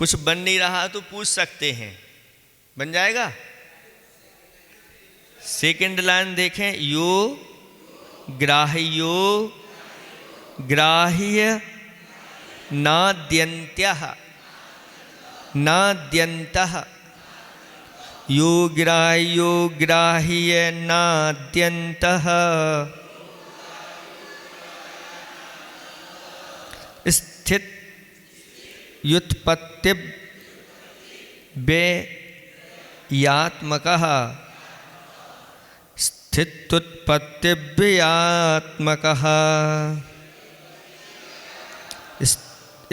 कुछ बन नहीं रहा तो पूछ सकते हैं, बन जाएगा। सेकंड लाइन देखें, यो ग्राह्यो ग्राह्य नाद्यन्त्यः नाद्यन्तः, यो ग्राह्य नाद्यन्तः, स्थित व्युत्पत्ति व्ययात्मकः स्थित्युत्पत्ति व्ययात्मकः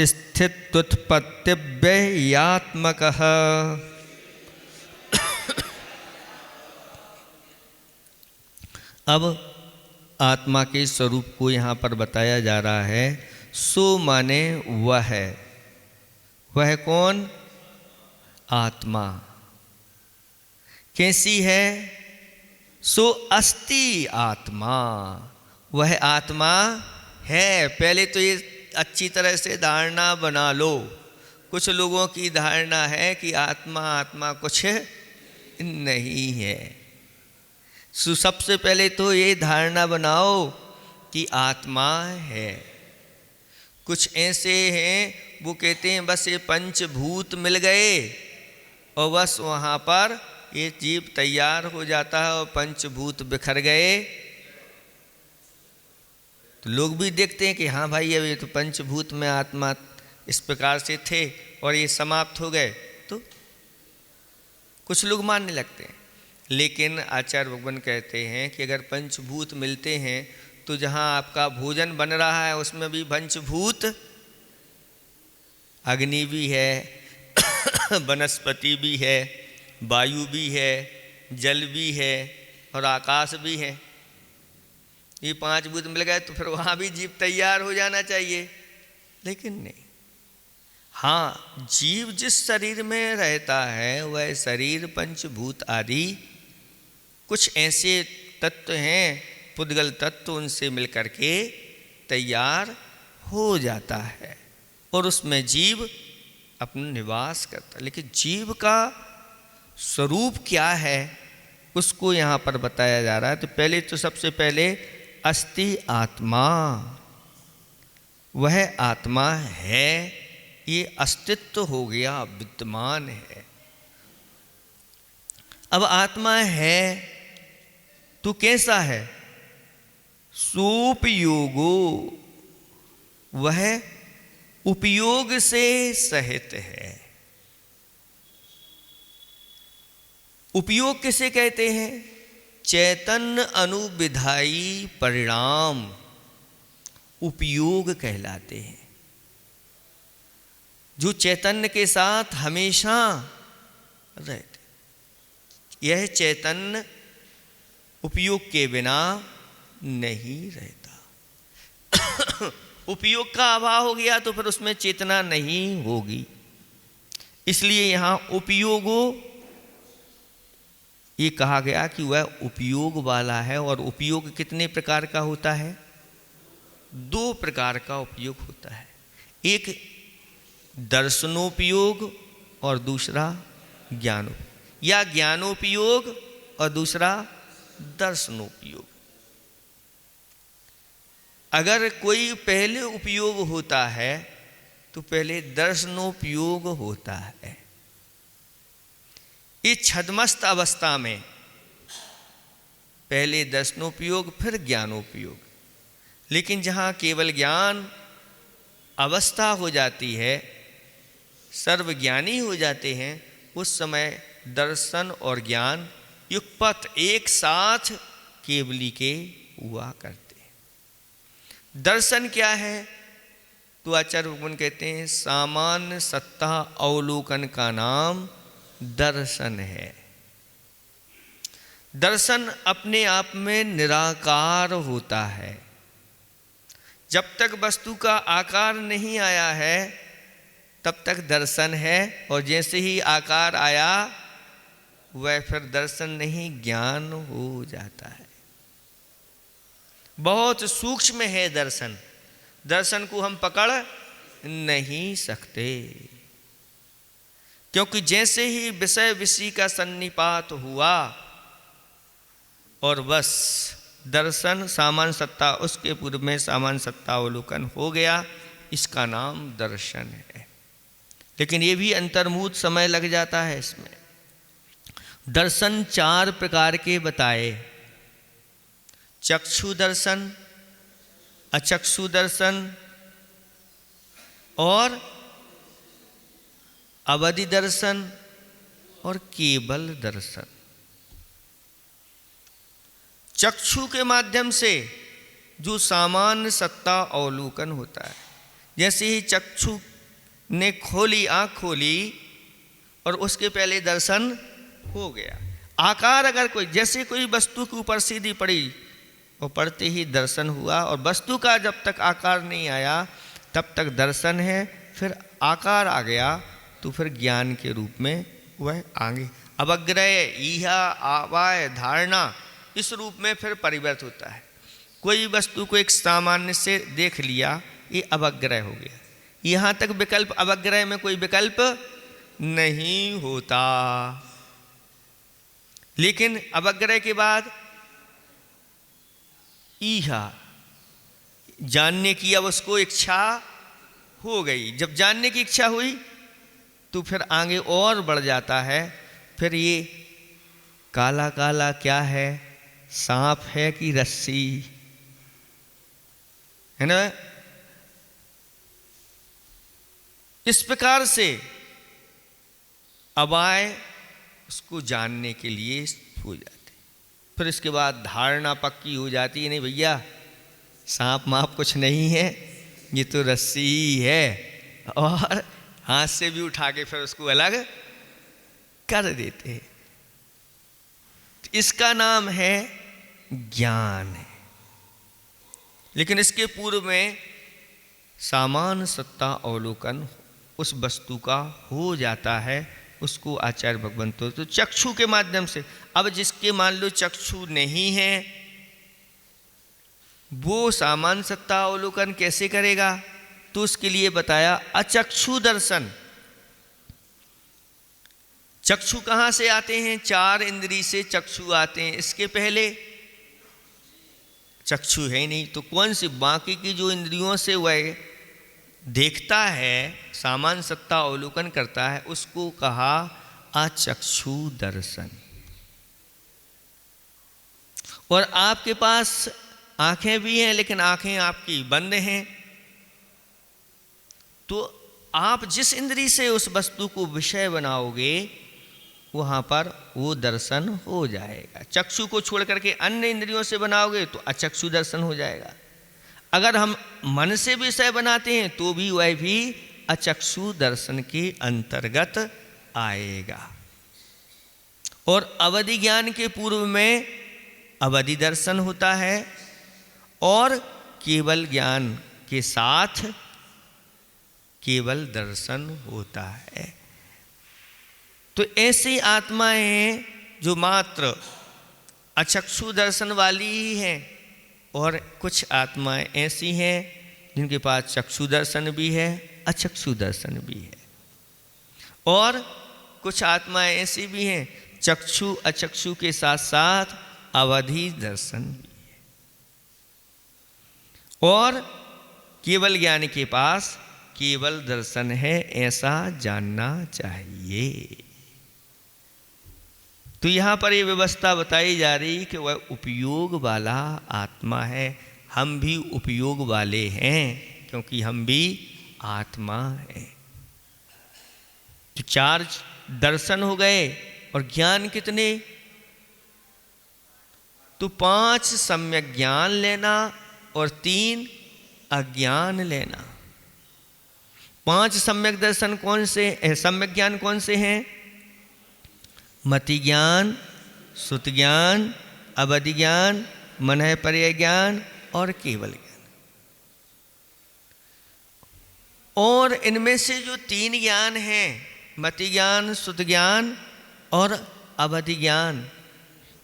स्थित्युत्पत्ति व्ययात्मकः। अब आत्मा के स्वरूप को यहाँ पर बताया जा रहा है। सो माने वह है, वह कौन? आत्मा। कैसी है? सो अस्ति आत्मा, वह आत्मा है। पहले तो ये अच्छी तरह से धारणा बना लो। कुछ लोगों की धारणा है कि आत्मा आत्मा कुछ नहीं है। सो सबसे पहले तो ये धारणा बनाओ कि आत्मा है। कुछ ऐसे हैं वो कहते हैं बस ये पंचभूत मिल गए और बस वहाँ पर ये जीव तैयार हो जाता है और पंचभूत बिखर गए। तो लोग भी देखते हैं कि हाँ भाई अब ये तो पंचभूत में आत्मा इस प्रकार से थे और ये समाप्त हो गए, तो कुछ लोग मानने लगते हैं। लेकिन आचार्य भगवान कहते हैं कि अगर पंचभूत मिलते हैं तो जहाँ आपका भोजन बन रहा है उसमें भी पंचभूत, अग्नि भी है, वनस्पति भी है, वायु भी है, जल भी है और आकाश भी है। ये पांच भूत मिल गए तो फिर वहाँ भी जीव तैयार हो जाना चाहिए, लेकिन नहीं। हाँ, जीव जिस शरीर में रहता है वह शरीर पंचभूत आदि कुछ ऐसे तत्व हैं, पुद्गल तत्व, उनसे मिलकर के तैयार हो जाता है और उसमें जीव अपना निवास करता है। लेकिन जीव का स्वरूप क्या है उसको यहाँ पर बताया जा रहा है। तो पहले तो सबसे पहले अस्ति आत्मा, वह आत्मा है, ये अस्तित्व हो गया, विद्यमान है। अब आत्मा है तो कैसा है? सोपयोगो, वह उपयोग से सहित है। उपयोग किसे कहते हैं? चैतन्य अनुविधायी परिणाम उपयोग कहलाते हैं। जो चैतन्य के साथ हमेशा रहते, यह चैतन्य उपयोग के बिना नहीं रहता। उपयोग का अभाव हो गया तो फिर उसमें चेतना नहीं होगी। इसलिए यहाँ उपयोगो ये कहा गया कि वह उपयोग वाला है। और उपयोग कितने प्रकार का होता है? दो प्रकार का उपयोग होता है। एक दर्शनोपयोग और दूसरा ज्ञानोपयोग, या ज्ञानोपयोग और दूसरा दर्शनोपयोग। अगर कोई पहले उपयोग होता है तो पहले दर्शनोपयोग होता है। इस छद्मस्त अवस्था में पहले दर्शनोपयोग फिर ज्ञानोपयोग। लेकिन जहाँ केवल ज्ञान अवस्था हो जाती है, सर्वज्ञानी हो जाते हैं, उस समय दर्शन और ज्ञान युगपथ एक साथ केवली के हुआ करते हैं। दर्शन क्या है? तो आचार्य भगवान कहते हैं सामान्य सत्ता अवलोकन का नाम दर्शन है। दर्शन अपने आप में निराकार होता है। जब तक वस्तु का आकार नहीं आया है तब तक दर्शन है, और जैसे ही आकार आया वह फिर दर्शन नहीं ज्ञान हो जाता है। बहुत सूक्ष्म है दर्शन, दर्शन को हम पकड़ नहीं सकते। क्योंकि जैसे ही विषय विषय का सन्निपात हुआ और बस दर्शन सामान्य सत्ता, उसके पूर्व में सामान्य सत्ता अवलोकन हो गया, इसका नाम दर्शन है। लेकिन ये भी अंतर्मुख समय लग जाता है इसमें। दर्शन 4 प्रकार के बताए, चक्षु दर्शन, अचक्षु दर्शन और अवधि दर्शन और केवल दर्शन। चक्षु के माध्यम से जो सामान्य सत्ता अवलोकन होता है, जैसे ही चक्षु ने खोली, आँख खोली और उसके पहले दर्शन हो गया। आकार अगर कोई, जैसे कोई वस्तु के ऊपर सीधी पड़ी और पड़ते ही दर्शन हुआ, और वस्तु का जब तक आकार नहीं आया तब तक दर्शन है, फिर आकार आ गया तो फिर ज्ञान के रूप में वह आगे अवग्रह, ईहा, आवाय, धारणा, इस रूप में फिर परिवर्तित होता है। कोई वस्तु को एक सामान्य से देख लिया, ये अवग्रह हो गया। यहाँ तक विकल्प, अवग्रह में कोई विकल्प नहीं होता। लेकिन अवग्रह के बाद ईहा, जानने की अब उसको इच्छा हो गई। जब जानने की इच्छा हुई तो फिर आगे और बढ़ जाता है। फिर ये काला काला क्या है, सांप है कि रस्सी है ना। इस प्रकार से अवाय उसको जानने के लिए हो जाते। फिर इसके बाद धारणा पक्की हो जाती है, नहीं भैया सांप माप कुछ नहीं है, ये तो रस्सी ही है, और हाथ से भी उठा के फिर उसको अलग कर देते हैं। इसका नाम है ज्ञान। लेकिन इसके पूर्व में सामान्य सत्ता अवलोकन उस वस्तु का हो जाता है, उसको आचार्य भगवंत तो चक्षु के माध्यम से। अब जिसके मान लो चक्षु नहीं है, वो सामान्य सत्ता अवलोकन कैसे करेगा, तो उसके लिए बताया अचक्षु दर्शन। चक्षु कहाँ से आते हैं, 4 इंद्रिय से चक्षु आते हैं। इसके पहले चक्षु है नहीं, तो कौन सी बाकी की जो इंद्रियों से वह देखता है, सामान्य सत्ता अवलोकन करता है, उसको कहा अचक्षु दर्शन। और आपके पास आंखें भी हैं, लेकिन आंखें आपकी बंद हैं, तो आप जिस इंद्रिय से उस वस्तु को विषय बनाओगे वहाँ पर वो दर्शन हो जाएगा। चक्षु को छोड़ करके अन्य इंद्रियों से बनाओगे तो अचक्षु दर्शन हो जाएगा। अगर हम मन से विषय बनाते हैं तो भी वह भी अचक्षु दर्शन के अंतर्गत आएगा। और अवधि ज्ञान के पूर्व में अवधि दर्शन होता है, और केवल ज्ञान के साथ केवल दर्शन होता है। तो ऐसी आत्माएं हैं जो मात्र अचक्षु दर्शन वाली ही हैं, और कुछ आत्माएं ऐसी हैं जिनके पास चक्षु दर्शन भी है, अचक्षु दर्शन भी है। और कुछ आत्माएं ऐसी भी हैं चक्षु अचक्षु के साथ साथ अवधि दर्शन भी है। और केवल ज्ञानी के पास केवल दर्शन है, ऐसा जानना चाहिए। तो यहाँ पर ये व्यवस्था बताई जा रही कि वह उपयोग वाला आत्मा है। हम भी उपयोग वाले हैं, क्योंकि हम भी आत्मा हैं। तो 4 दर्शन हो गए, और ज्ञान कितने, तो 5 सम्यक ज्ञान लेना और 3 अज्ञान लेना। 5 सम्यक दर्शन कौन से, सम्यक ज्ञान कौन से हैं, मति ज्ञान, श्रुति ज्ञान, अवधि ज्ञान, मनः पर्यय ज्ञान और केवल ज्ञान। और इनमें से जो 3 ज्ञान हैं, मति ज्ञान, श्रुति ज्ञान और अवधि ज्ञान,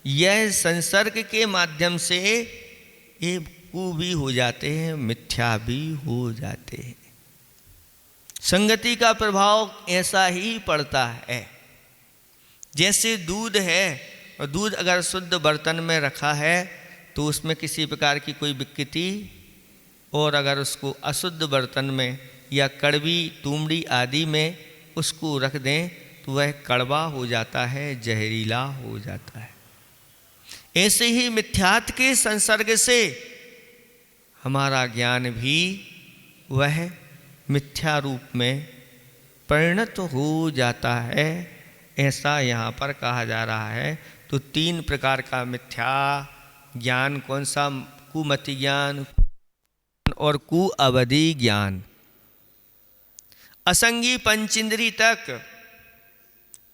यह संसर्ग के माध्यम से ये कु भी हो जाते हैं, मिथ्या भी हो जाते हैं। संगति का प्रभाव ऐसा ही पड़ता है। जैसे दूध है, और दूध अगर शुद्ध बर्तन में रखा है तो उसमें किसी प्रकार की कोई विकृति, और अगर उसको अशुद्ध बर्तन में या कड़वी तुमड़ी आदि में उसको रख दें तो वह कड़वा हो जाता है, जहरीला हो जाता है। ऐसे ही मिथ्यात्व के संसर्ग से हमारा ज्ञान भी वह मिथ्या रूप में परिणत हो जाता है, ऐसा यहाँ पर कहा जा रहा है। तो 3 प्रकार का मिथ्या ज्ञान कौन सा? कुमति ज्ञान और कुअवधि ज्ञान। असंगी पंचेंद्री तक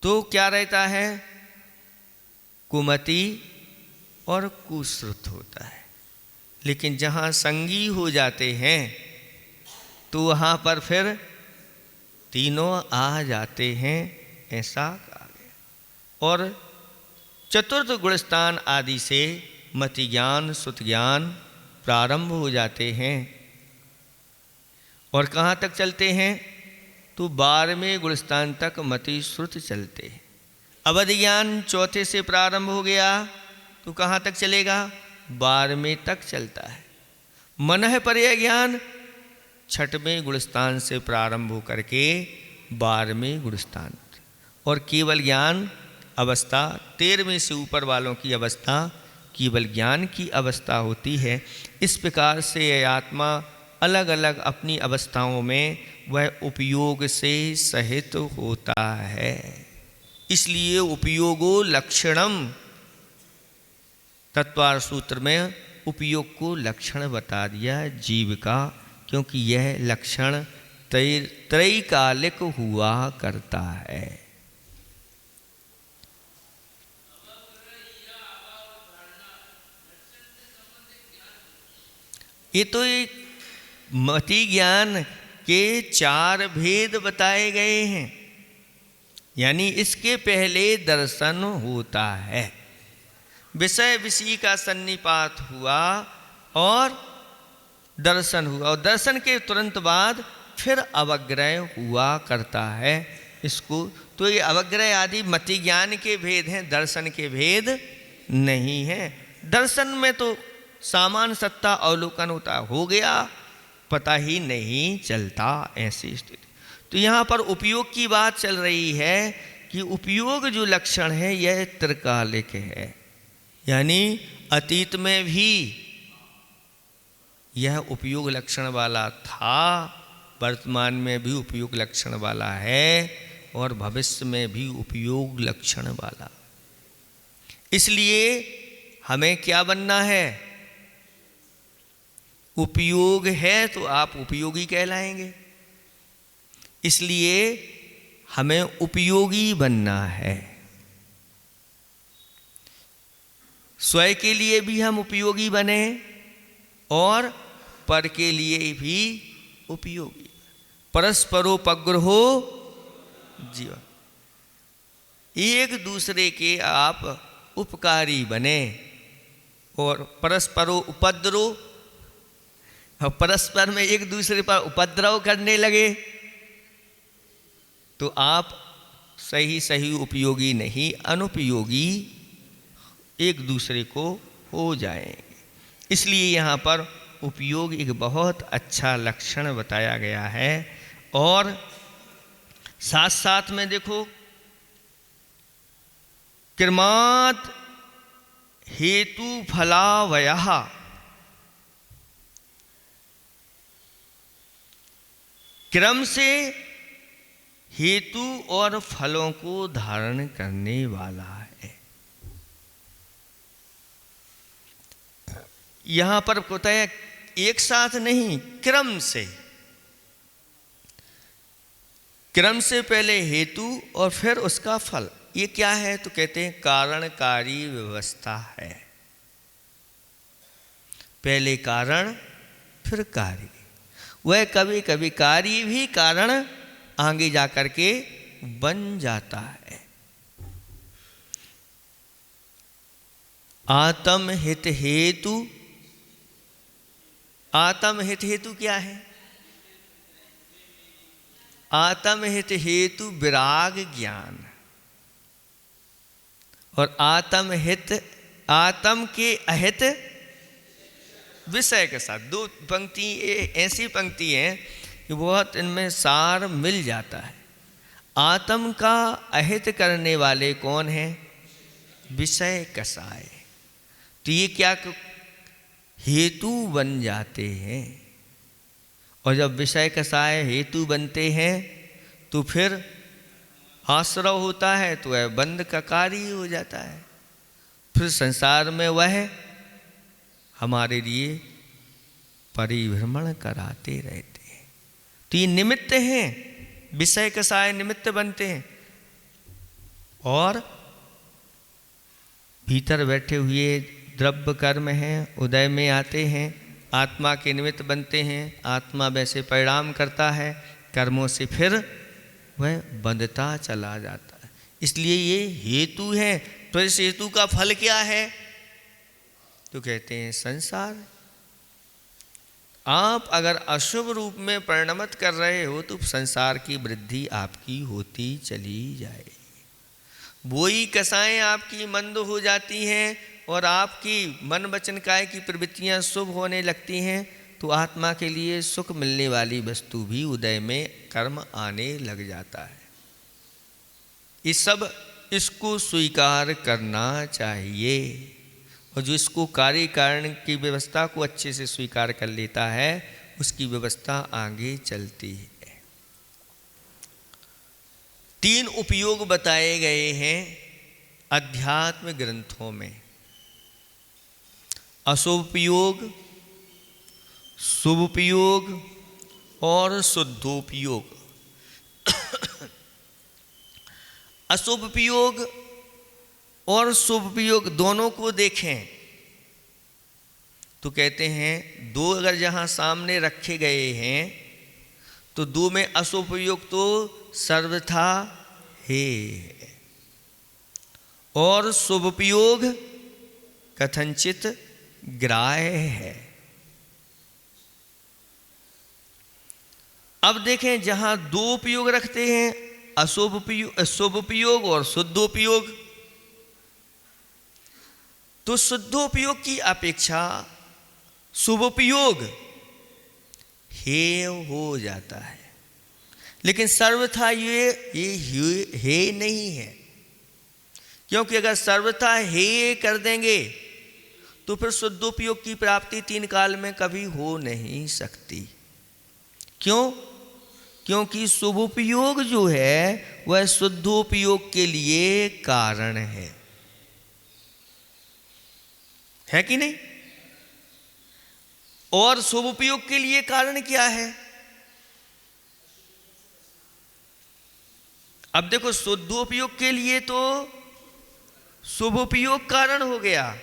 तो क्या रहता है? कुमति और कुश्रुत होता है। लेकिन जहाँ संगी हो जाते हैं तो वहाँ पर फिर तीनों आ जाते हैं, ऐसा कहा गया। और चतुर्थ गुणस्थान आदि से मति ज्ञान, श्रुत ज्ञान प्रारंभ हो जाते हैं। और कहाँ तक चलते हैं? तो 12वें गुणस्थान तक मति श्रुत चलते हैं। अवधि ज्ञान चौथे से प्रारंभ हो गया तो कहाँ तक चलेगा? 12वें तक चलता है। मनः पर्य ज्ञान 6वें गुणस्थान से प्रारंभ होकर के 12वें गुणस्थान, और केवल ज्ञान अवस्था 13वें से ऊपर वालों की अवस्था केवल ज्ञान की अवस्था होती है। इस प्रकार से यह आत्मा अलग अलग अपनी अवस्थाओं में वह उपयोग से सहित होता है। इसलिए उपयोगो लक्षणम, तत्वार सूत्र में उपयोग को लक्षण बता दिया जीव का, क्योंकि यह लक्षण त्रैकालिक हुआ करता है। ये तो एक मति ज्ञान के 4 भेद बताए गए हैं। यानी इसके पहले दर्शन होता है, विषय विषय का सन्निपात हुआ और दर्शन हुआ, और दर्शन के तुरंत बाद फिर अवग्रह हुआ करता है। इसको तो ये अवग्रह आदि मति ज्ञान के भेद हैं, दर्शन के भेद नहीं हैं। दर्शन में तो सामान्य सत्ता अवलोकन होता, हो गया, पता ही नहीं चलता, ऐसी स्थिति। तो यहाँ पर उपयोग की बात चल रही है कि उपयोग जो लक्षण है यह त्रिकालिक है। यानी अतीत में भी यह उपयोग लक्षण वाला था, वर्तमान में भी उपयोग लक्षण वाला है, और भविष्य में भी उपयोग लक्षण वाला। इसलिए हमें क्या बनना है? उपयोग है तो आप उपयोगी कहलाएंगे। इसलिए हमें उपयोगी बनना है। स्वयं के लिए भी हम उपयोगी बने और पर के लिए भी उपयोगी। परस्परोपग्रहो जीवन, एक दूसरे के आप उपकारी बने, और परस्परो उपद्रव, परस्पर में एक दूसरे पर उपद्रव करने लगे तो आप सही सही उपयोगी नहीं, अनुपयोगी एक दूसरे को हो जाएंगे। इसलिए यहाँ पर उपयोग एक बहुत अच्छा लक्षण बताया गया है। और साथ साथ में देखो, क्रमात् हेतु फलावयः, क्रम से हेतु और फलों को धारण करने वाला है। यहां पर होता है एक साथ नहीं, क्रम से। क्रम से पहले हेतु और फिर उसका फल। ये क्या है? तो कहते हैं कारणकारी व्यवस्था है। पहले कारण फिर कार्य। वह कभी कभी कार्य भी कारण आगे जाकर के बन जाता है। आत्म हित हेतु, आत्म हित हेतु क्या है? आत्महित हेतु विराग ज्ञान, और आत्महित आत्म के अहित विषय के साथ। दो पंक्ति ऐसी पंक्ति हैं कि बहुत इनमें सार मिल जाता है। आत्म का अहित करने वाले कौन हैं? विषय कसाय। तो ये क्या हेतु बन जाते हैं, और जब विषय कसाय हेतु बनते हैं तो फिर आश्रव होता है तो वह बंध का कार्य हो जाता है। फिर संसार में वह हमारे लिए परिभ्रमण कराते रहते हैं। तो ये निमित्त हैं, विषय कसाय निमित्त बनते हैं, और भीतर बैठे हुए द्रव्य कर्म हैं, उदय में आते हैं, आत्मा के निमित्त बनते हैं। आत्मा वैसे परिणाम करता है, कर्मों से फिर वह बंधता चला जाता है। इसलिए ये हेतु है। तो इस हेतु का फल क्या है? तो कहते हैं संसार। आप अगर अशुभ रूप में परिणमित कर रहे हो तो संसार की वृद्धि आपकी होती चली जाएगी। वही कसाएं आपकी मंद हो जाती हैं और आपकी मन वचन काया की प्रवृत्तियां शुभ होने लगती हैं, तो आत्मा के लिए सुख मिलने वाली वस्तु भी उदय में कर्म आने लग जाता है। इस सब इसको स्वीकार करना चाहिए, और जो इसको कार्य कारण की व्यवस्था को अच्छे से स्वीकार कर लेता है उसकी व्यवस्था आगे चलती है। 3 उपयोग बताए गए हैं अध्यात्म ग्रंथों में: अशुभोपयोग, शुभोपयोग और शुद्धोपयोग। अशुभोपयोग और शुभोपयोग दोनों को देखें तो कहते हैं दो अगर जहां सामने रखे गए हैं तो दो में अशुभोपयोग तो सर्वथा है, और शुभोपयोग कथनचित ग्राह्य है। अब देखें जहां दो उपयोग रखते हैं, शुभोपयोग और शुद्धोपयोग, तो शुद्धोपयोग की अपेक्षा शुभोपयोग हेय हो जाता है। लेकिन सर्वथा ये हेय नहीं है, क्योंकि अगर सर्वथा हेय कर देंगे तो फिर शुद्धोपयोग की प्राप्ति 3 काल में कभी हो नहीं सकती। क्यों? क्योंकि शुभोपयोग जो है वह शुद्धोपयोग के लिए कारण है कि नहीं? और शुभोपयोग के लिए कारण क्या है? अब देखो, शुद्धोपयोग के लिए तो शुभोपयोग कारण हो गया,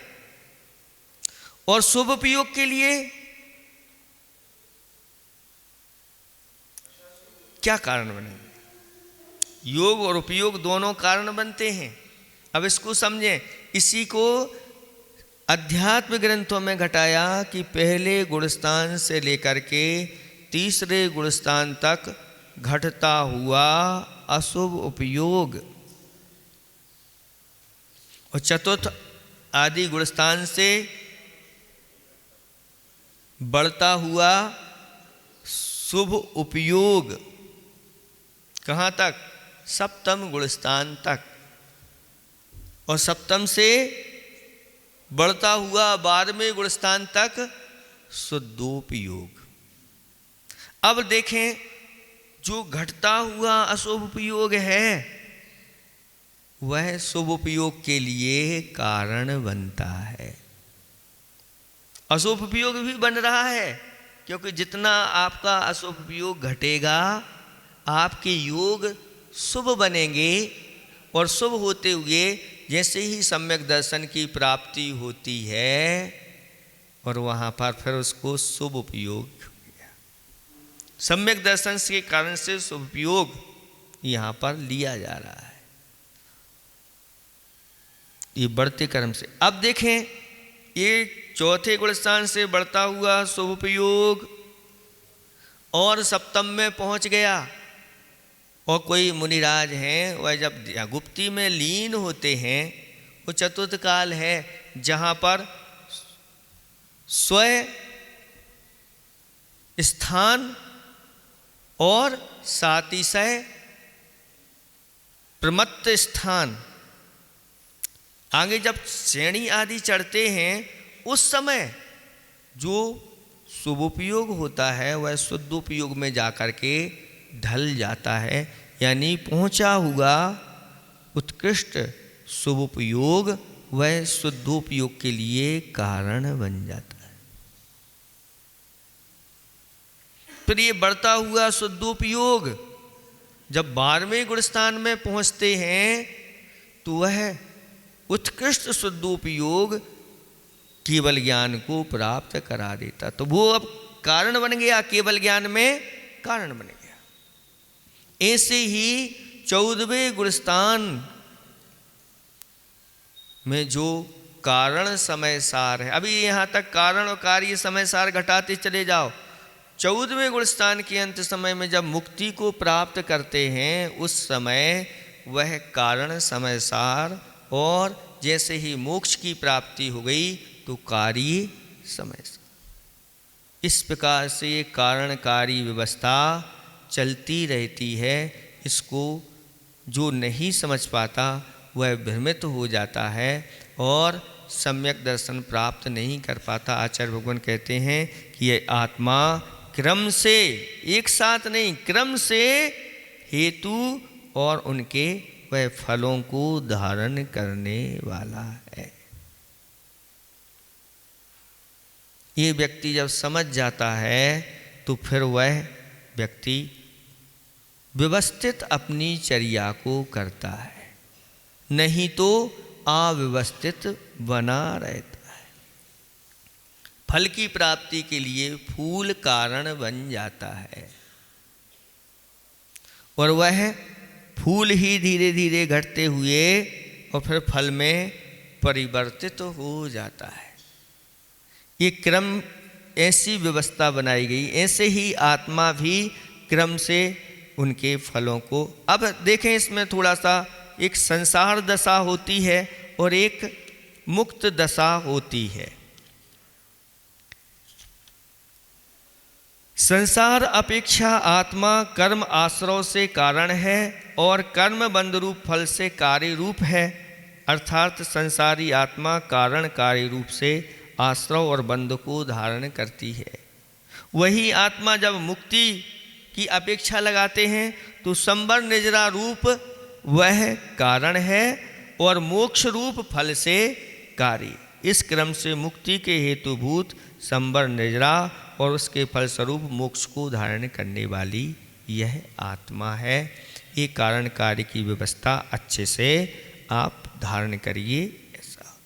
और शुभोपयोग के लिए क्या कारण बने? योग और उपयोग दोनों कारण बनते हैं। अब इसको समझें। इसी को अध्यात्म ग्रंथों में घटाया कि पहले गुणस्थान से लेकर के तीसरे गुणस्थान तक घटता हुआ अशुभ उपयोग, और चतुर्थ आदि गुणस्थान से बढ़ता हुआ शुभ उपयोग कहाँ तक? सप्तम गुणस्थान तक, और सप्तम से बढ़ता हुआ 12वें गुणस्थान तक शुद्धोपयोग। अब देखें, जो घटता हुआ अशुभ उपयोग है वह शुभ उपयोग के लिए कारण बनता है। अशुभ उपयोग भी बन रहा है, क्योंकि जितना आपका अशुभ उपयोग घटेगा आपके योग शुभ बनेंगे, और शुभ होते हुए जैसे ही सम्यक दर्शन की प्राप्ति होती है और वहाँ पर फिर उसको शुभ उपयोग, सम्यक दर्शन के कारण से शुभ उपयोग यहाँ पर लिया जा रहा है, ये बढ़ते कर्म से। अब देखें, ये चौथे गुणस्थान से बढ़ता हुआ शुभ उपयोग और सप्तम में पहुँच गया, और कोई मुनिराज हैं, वह जब गुप्ती में लीन होते हैं, वो चतुर्थ काल है जहाँ पर स्वयं स्थान और सातिशय प्रमत्त स्थान, आगे जब श्रेणी आदि चढ़ते हैं उस समय जो शुभोपयोग होता है वह शुद्धोपयोग में जाकर के ढल जाता है, यानी पहुंचा हुआ उत्कृष्ट शुभोपयोग वह शुद्धोपयोग के लिए कारण बन जाता है। फिर ये बढ़ता हुआ शुद्धोपयोग जब 12वें गुणस्थान में पहुंचते हैं तो वह उत्कृष्ट शुद्धोपयोग केवल ज्ञान को प्राप्त करा देता। तो वो अब कारण बन गया, केवल ज्ञान में कारण बन गया। ऐसे ही 14वें गुणस्थान में जो कारण समय सार है, अभी यहाँ तक कारण और कार्य समय सार घटाते चले जाओ। 14वें गुणस्थान के अंत समय में जब मुक्ति को प्राप्त करते हैं उस समय वह कारण समय सार, और जैसे ही मोक्ष की प्राप्ति हो गई तो कार्य समय सार। इस प्रकार से ये कारणकारी व्यवस्था चलती रहती है। इसको जो नहीं समझ पाता वह भ्रमित हो जाता है और सम्यक दर्शन प्राप्त नहीं कर पाता। आचार्य भगवान कहते हैं कि ये आत्मा क्रम से, एक साथ नहीं, क्रम से हेतु और उनके वह फलों को धारण करने वाला है। ये व्यक्ति जब समझ जाता है तो फिर वह व्यक्ति व्यवस्थित अपनी चर्या को करता है, नहीं तो अव्यवस्थित बना रहता है। फल की प्राप्ति के लिए फूल कारण बन जाता है और वह फूल ही धीरे धीरे घटते हुए और फिर फल में परिवर्तित हो जाता है। ये क्रम, ऐसी व्यवस्था बनाई गई। ऐसे ही आत्मा भी क्रम से उनके फलों को, अब देखें इसमें थोड़ा सा, एक संसार दशा होती है और एक मुक्त दशा होती है। संसार अपेक्षा आत्मा कर्म आश्रव से कारण है और कर्म बंध रूप फल से कार्य रूप है। अर्थात संसारी आत्मा कारण कार्य रूप से आश्रव और बंध को धारण करती है। वही आत्मा जब मुक्ति की अपेक्षा लगाते हैं तो संवर निजरा रूप वह कारण है और मोक्ष रूप फल से कार्य। इस क्रम से मुक्ति के हेतुभूत संवर निजरा और उसके फलस्वरूप मोक्ष को धारण करने वाली यह आत्मा है। ये कारण कार्य की व्यवस्था अच्छे से आप धारण करिए ऐसा,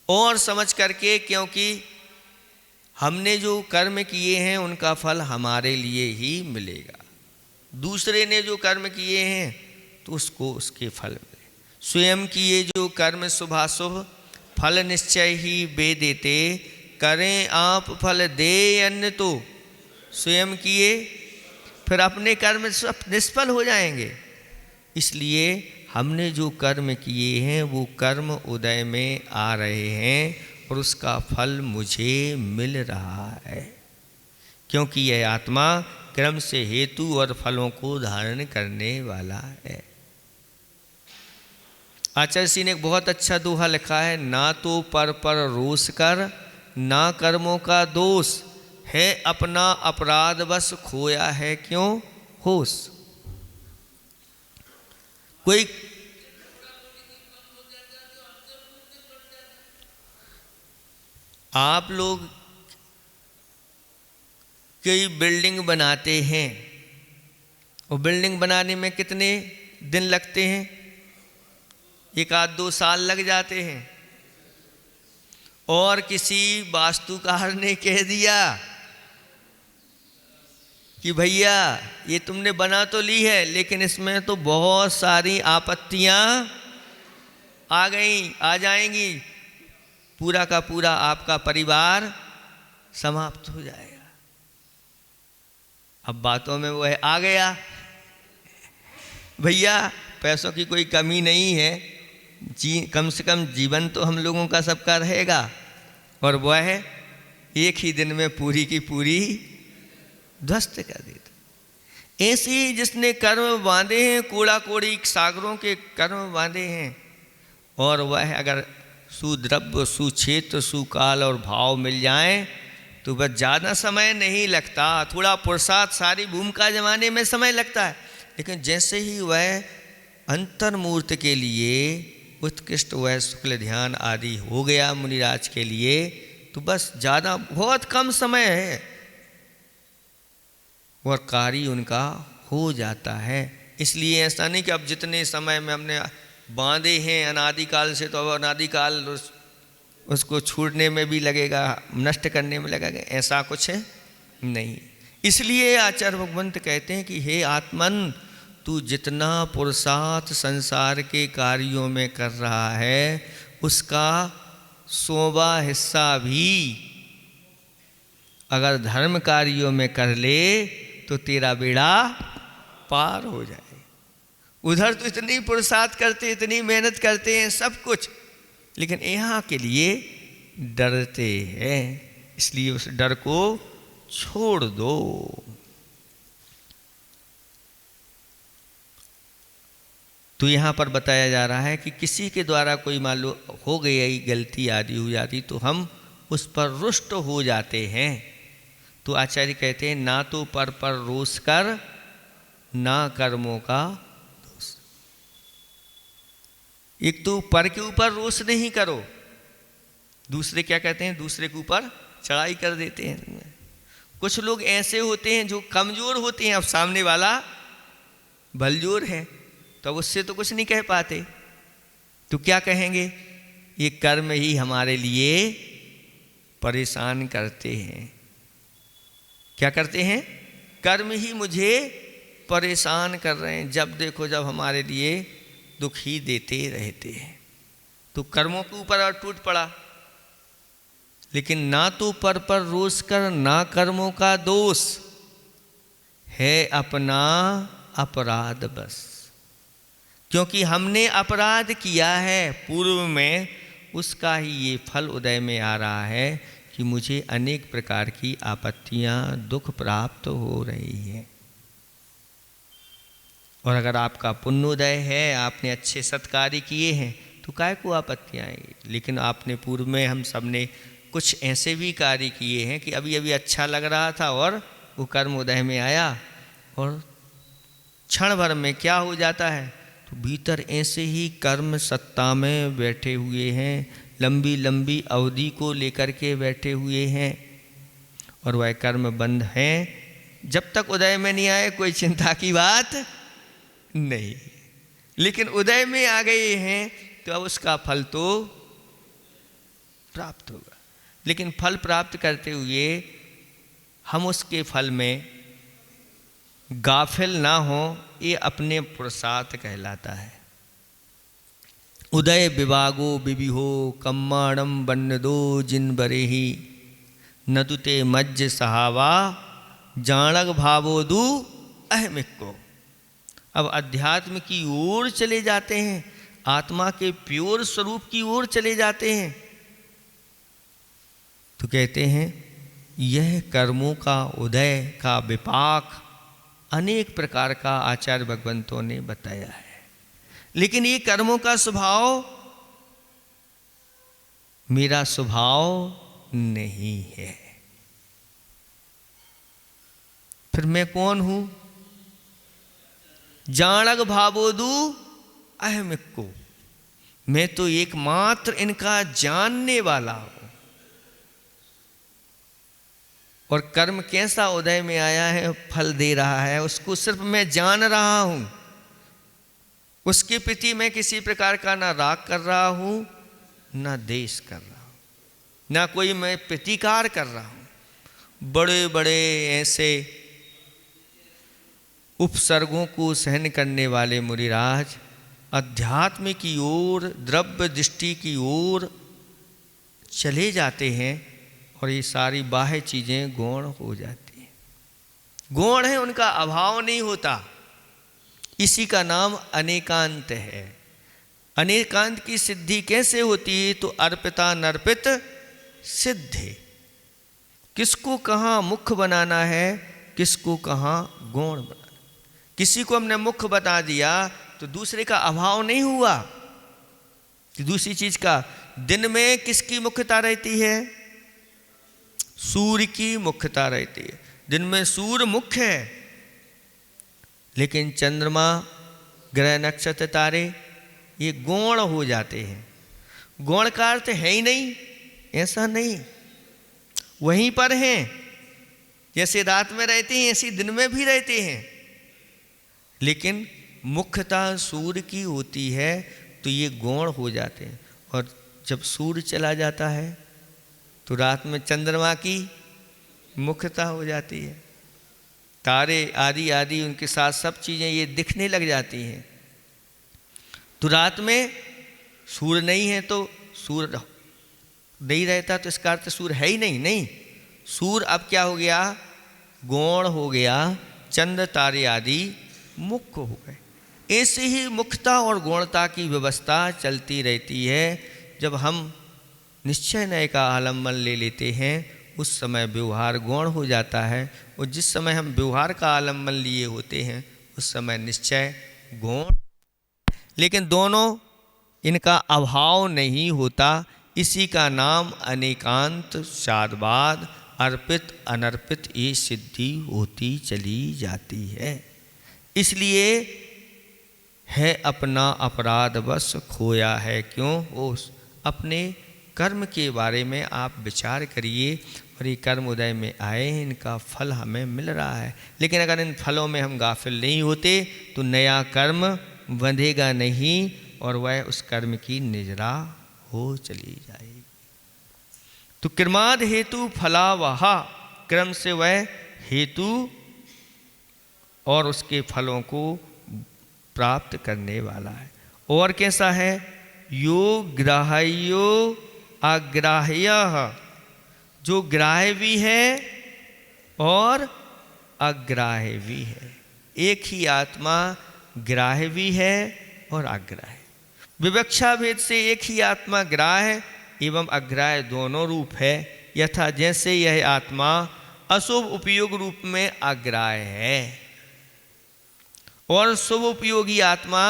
और समझ करके, क्योंकि हमने जो कर्म किए हैं उनका फल हमारे लिए ही मिलेगा। दूसरे ने जो कर्म किए हैं तो उसको उसके फल मिले। स्वयं किए जो कर्म शुभाशुभ फल निश्चय ही वे देते, करें आप फल दे अन्य तो स्वयं किए, फिर अपने कर्म सब निष्फल हो जाएंगे। इसलिए हमने जो कर्म किए हैं वो कर्म उदय में आ रहे हैं और उसका फल मुझे मिल रहा है, क्योंकि यह आत्मा क्रम से हेतु और फलों को धारण करने वाला है। आचार्य जी ने एक बहुत अच्छा दोहा लिखा है, ना तो पर रोष कर ना कर्मों का दोष है, अपना अपराध बस खोया है क्यों होश। कोई आप लोग कोई बिल्डिंग बनाते हैं और बिल्डिंग बनाने में कितने दिन लगते हैं? 1-2 साल लग जाते हैं। और किसी वास्तुकार ने कह दिया कि भैया ये तुमने बना तो ली है लेकिन इसमें तो बहुत सारी आपत्तियां आ जाएंगी, पूरा का पूरा आपका परिवार समाप्त हो जाएगा। अब बातों में वह आ गया भैया पैसों की कोई कमी नहीं है, कम से कम जीवन तो हम लोगों का सबका रहेगा, और वह एक ही दिन में पूरी की पूरी ध्वस्त कर देता। ऐसे ही जिसने कर्म बांधे हैं, कूड़ा कोड़ी सागरों के कर्म बांधे हैं, और वह अगर सुद्रव्य सुक्षेत्र सुकाल और भाव मिल जाए तो बस ज़्यादा समय नहीं लगता। थोड़ा पुरुषार्थ सारी भूमिका जमाने में समय लगता है, लेकिन जैसे ही वह अंतर्मूर्त के लिए उत्कृष्ट वह शुक्ल ध्यान आदि हो गया मुनिराज के लिए, तो बस ज़्यादा बहुत कम समय है और कार्य उनका हो जाता है। इसलिए ऐसा नहीं कि अब जितने समय में हमने बांधे हैं अनादिकाल से, तो अब अनादिकाल उसको छूटने में भी लगेगा, नष्ट करने में लगेगा, ऐसा कुछ नहीं। इसलिए आचार्य भगवंत कहते हैं कि हे आत्मन, तू जितना पुरुषार्थ संसार के कार्यों में कर रहा है उसका 100वां हिस्सा भी अगर धर्म कार्यों में कर ले तो तेरा बेड़ा पार हो जाए। उधर तो इतनी पुरुषार्थ करते, इतनी मेहनत करते हैं सब कुछ, लेकिन यहाँ के लिए डरते हैं, इसलिए उस डर को छोड़ दो। तो यहाँ पर बताया जा रहा है कि किसी के द्वारा कोई मालूम हो गई गलती आदि हो जाती तो हम उस पर रुष्ट हो जाते हैं। तो आचार्य कहते हैं ना तो पर रोष कर, ना कर्मों का दोष। एक तो पर के ऊपर रोष नहीं करो, दूसरे क्या कहते हैं, दूसरे के ऊपर चढ़ाई कर देते हैं। कुछ लोग ऐसे होते हैं जो कमज़ोर होते हैं, अब सामने वाला बलजोर है तो उससे तो कुछ नहीं कह पाते, तो क्या कहेंगे, ये कर्म ही हमारे लिए परेशान करते हैं। क्या करते हैं, कर्म ही मुझे परेशान कर रहे हैं, जब देखो जब हमारे लिए दुख ही देते रहते हैं। तो कर्मों के ऊपर और टूट पड़ा। लेकिन ना तो पर रोष कर, ना कर्मों का दोष है अपना अपराध बस। क्योंकि हमने अपराध किया है पूर्व में, उसका ही ये फल उदय में आ रहा है कि मुझे अनेक प्रकार की आपत्तियां दुख प्राप्त हो रही हैं। और अगर आपका पुण्योदय है, आपने अच्छे सत्कार्य किए हैं, तो काय को आपत्तियां आएंगी। लेकिन आपने पूर्व में हम सब ने कुछ ऐसे भी कार्य किए हैं कि अभी अभी अच्छा लग रहा था और वो कर्म उदय में आया और क्षण भर में क्या हो जाता है, तो भीतर ऐसे ही कर्म सत्ता में बैठे हुए हैं, लंबी लंबी अवधि को लेकर के बैठे हुए हैं और वह कर्म बंद हैं। जब तक उदय में नहीं आए कोई चिंता की बात नहीं, लेकिन उदय में आ गए हैं तो अब उसका फल तो प्राप्त होगा। लेकिन फल प्राप्त करते हुए हम उसके फल में गाफिल ना हो, ये अपने पुरुषार्थ कहलाता है। उदय विभागो विविहो कम्माणम बन्नदो जिन बरे ही नदुते मज्ज सहावा जाणग भावोदु अहमिको। अब अध्यात्म की ओर चले जाते हैं, आत्मा के प्योर स्वरूप की ओर चले जाते हैं, तो कहते हैं यह कर्मों का उदय का विपाक अनेक प्रकार का आचार्य भगवंतों ने बताया है। लेकिन ये कर्मों का स्वभाव मेरा स्वभाव नहीं है। फिर मैं कौन हूं, जाणग भावोदु अहमिको, मैं तो एकमात्र इनका जानने वाला हूं। और कर्म कैसा उदय में आया है, फल दे रहा है, उसको सिर्फ मैं जान रहा हूं। उसके प्रति मैं किसी प्रकार का ना राग कर रहा हूं, ना द्वेष कर रहा हूं, ना कोई मैं प्रतिकार कर रहा हूं। बड़े बड़े ऐसे उपसर्गों को सहन करने वाले मुनिराज अध्यात्म की ओर, द्रव्य दृष्टि की ओर चले जाते हैं और ये सारी बाह्य चीज़ें गौण हो जाती हैं। गौण है, उनका अभाव नहीं होता। इसी का नाम अनेकांत है। अनेकांत की सिद्धि कैसे होती है? तो अर्पिता नर्पित सिद्धि। किसको कहाँ मुख्य बनाना है, किसको कहाँ गौण बनाना। किसी को हमने मुख्य बता दिया तो दूसरे का अभाव नहीं हुआ। दूसरी चीज का, दिन में किसकी मुख्यता रहती है? सूर्य की मुख्यता रहती है। दिन में सूर्य मुख्य है, लेकिन चंद्रमा, ग्रह, नक्षत्र, तारे ये गौण हो जाते हैं। गौण का अर्थ है ही नहीं, ऐसा नहीं, वहीं पर हैं। जैसे रात में रहते हैं ऐसे दिन में भी रहते हैं, लेकिन मुख्यता सूर्य की होती है तो ये गौण हो जाते हैं। और जब सूर्य चला जाता है तो रात में चंद्रमा की मुख्यता हो जाती है। तारे आदि आदि उनके साथ सब चीज़ें ये दिखने लग जाती हैं। तो रात में सूर्य नहीं है तो सूर्य नहीं रहता, तो इसका अर्थ सूर्य है ही नहीं। नहीं, सूर्य अब क्या हो गया? गौण हो गया। चंद्र तारे आदि मुख्य हो गए। ऐसे ही मुख्यता और गौणता की व्यवस्था चलती रहती है। जब हम निश्चय नय का आलम्बन ले लेते हैं उस समय व्यवहार गौण हो जाता है, और जिस समय हम व्यवहार का आलम्बन लिए होते हैं उस समय निश्चय गौण। लेकिन दोनों इनका अभाव नहीं होता। इसी का नाम अनेकांत शादवाद, अर्पित अनर्पित ये सिद्धि होती चली जाती है। इसलिए है अपना अपराध बस खोया है क्यों होश। अपने कर्म के बारे में आप विचार करिए, और ये कर्म उदय में आए हैं, इनका फल हमें मिल रहा है। लेकिन अगर इन फलों में हम गाफिल नहीं होते तो नया कर्म बंधेगा नहीं, और वह उस कर्म की निजरा हो चली जाएगी। तो क्रमाद हेतु फलावहा, क्रम से वह हेतु और उसके फलों को प्राप्त करने वाला है। और कैसा है? यो ग्राह्यो अग्राह्य, जो ग्राह्य भी है और अग्राह्य भी है। एक ही आत्मा ग्राह्य भी है और अग्राह्य। विवक्षा भेद से एक ही आत्मा ग्राह्य एवं अग्राह्य दोनों रूप है। यथा जैसे यह आत्मा अशुभ उपयोग रूप में अग्राह्य है और शुभ उपयोगी आत्मा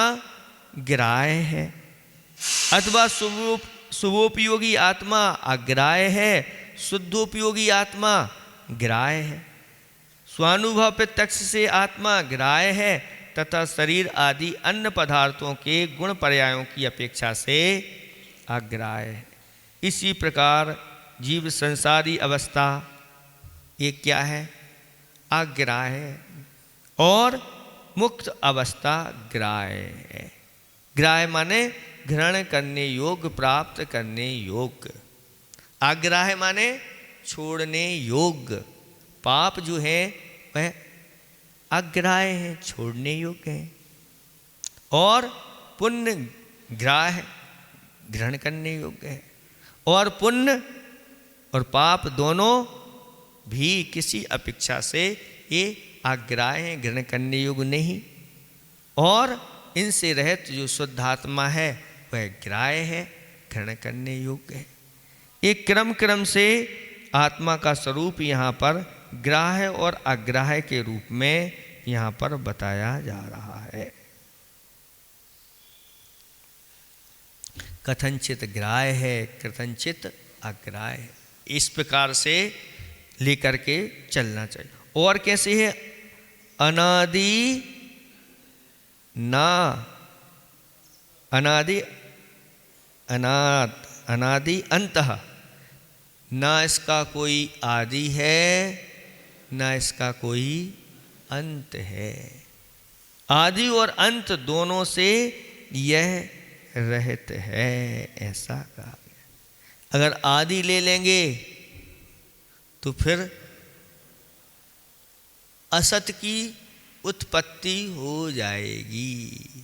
ग्राह्य है, अथवा शुभोपयोगी आत्मा अग्राह्य है, शुद्धोपयोगी आत्मा ग्राह्य है। स्वानुभव प्रत्यक्ष से आत्मा ग्राह्य है तथा शरीर आदि अन्य पदार्थों के गुण पर्यायों की अपेक्षा से अग्राह्य है। इसी प्रकार जीव संसारी अवस्था ये क्या है? अग्राह्य है, और मुक्त अवस्था ग्राह्य है। ग्राह्य माने ग्रहण करने योग्य, प्राप्त करने योग्य। अग्राह्य माने छोड़ने योग्य। पाप जो है वह अग्राह्य है, छोड़ने योग्य है, और पुण्य ग्राह्य, ग्रहण करने योग्य है। और पुण्य और पाप दोनों भी किसी अपेक्षा से ये अग्राह्य है, ग्रहण करने योग्य नहीं। और इनसे रहित जो शुद्ध आत्मा है वह ग्राह्य है, ग्रहण करने योग्य है। एक क्रम क्रम से आत्मा का स्वरूप यहाँ पर ग्राह्य और अग्राह्य के रूप में यहाँ पर बताया जा रहा है। कथनचित ग्राह्य है, कथनचित अग्राह्य है। इस प्रकार से लेकर के चलना चाहिए। और कैसे है? अनादि ना अनादि अनाद अनादि अंतः, ना इसका कोई आदि है ना इसका कोई अंत है। आदि और अंत दोनों से यह रहित है, ऐसा कहा गया। अगर आदि ले लेंगे तो फिर असत की उत्पत्ति हो जाएगी,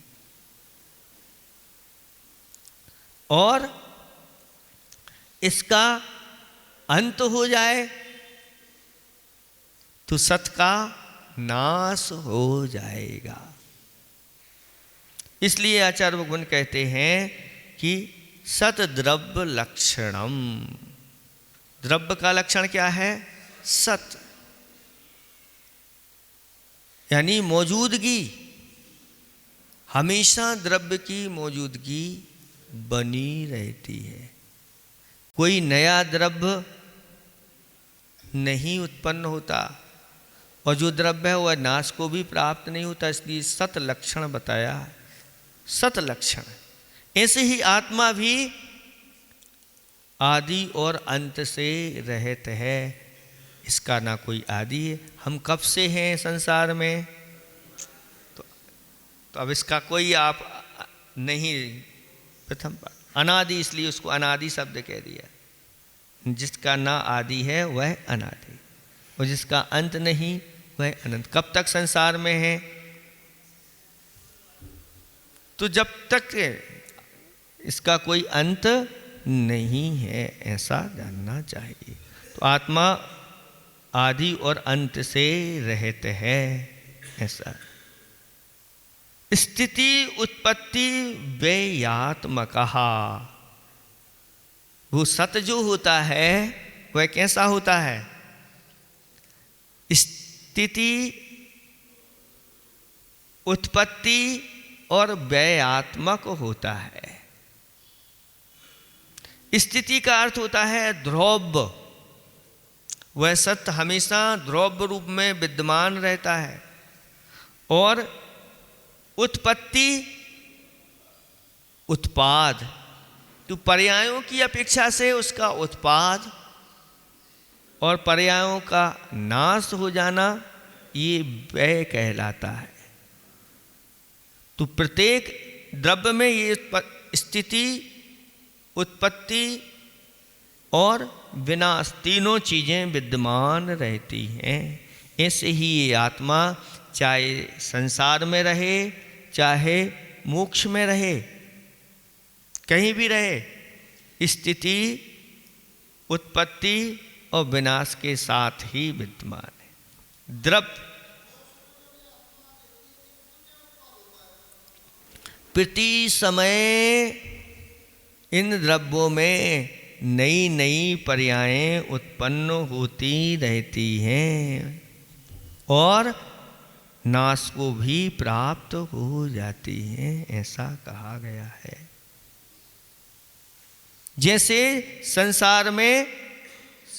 और इसका अंत हो जाए तो सत का नाश हो जाएगा। इसलिए आचार्य भगवान कहते हैं कि सत द्रव्य लक्षणम। द्रव्य का लक्षण क्या है? सत, यानी मौजूदगी। हमेशा द्रव्य की मौजूदगी बनी रहती है, कोई नया द्रव्य नहीं उत्पन्न होता, और जो द्रव्य है वह नाश को भी प्राप्त नहीं होता। इसलिए सत लक्षण बताया है, सत लक्षण। ऐसे ही आत्मा भी आदि और अंत से रहित है, इसका ना कोई आदि है। हम कब से हैं संसार में? तो अब इसका कोई आप नहीं, प्रथम बात अनादि, इसलिए उसको अनादि शब्द कह दिया। जिसका ना आदि है वह अनादि, और जिसका अंत नहीं वह अनंत। कब तक संसार में है? तो जब तक इसका कोई अंत नहीं है, ऐसा जानना चाहिए। तो आत्मा आदि और अंत से रहित है, ऐसा। स्थिति उत्पत्ति व्ययात्मकहा। वो सत जो होता है वह कैसा होता है? स्थिति, उत्पत्ति और व्ययात्मक होता है। स्थिति का अर्थ होता है द्रव्य। वह सत्य हमेशा द्रव्य रूप में विद्यमान रहता है। और उत्पत्ति, उत्पाद, तो पर्यायों की अपेक्षा से उसका उत्पाद और पर्यायों का नाश हो जाना, ये व्यय कहलाता है। तो प्रत्येक द्रव्य में ये स्थिति, उत्पत्ति और विनाश तीनों चीज़ें विद्यमान रहती हैं। ऐसे ही ये आत्मा चाहे संसार में रहे, चाहे मोक्ष में रहे, कहीं भी रहे, स्थिति, उत्पत्ति और विनाश के साथ ही विद्यमान है। द्रव्य प्रति समय इन द्रव्यों में नई नई पर्यायें उत्पन्न होती रहती हैं और नाश को भी प्राप्त हो जाती हैं, ऐसा कहा गया है। जैसे संसार में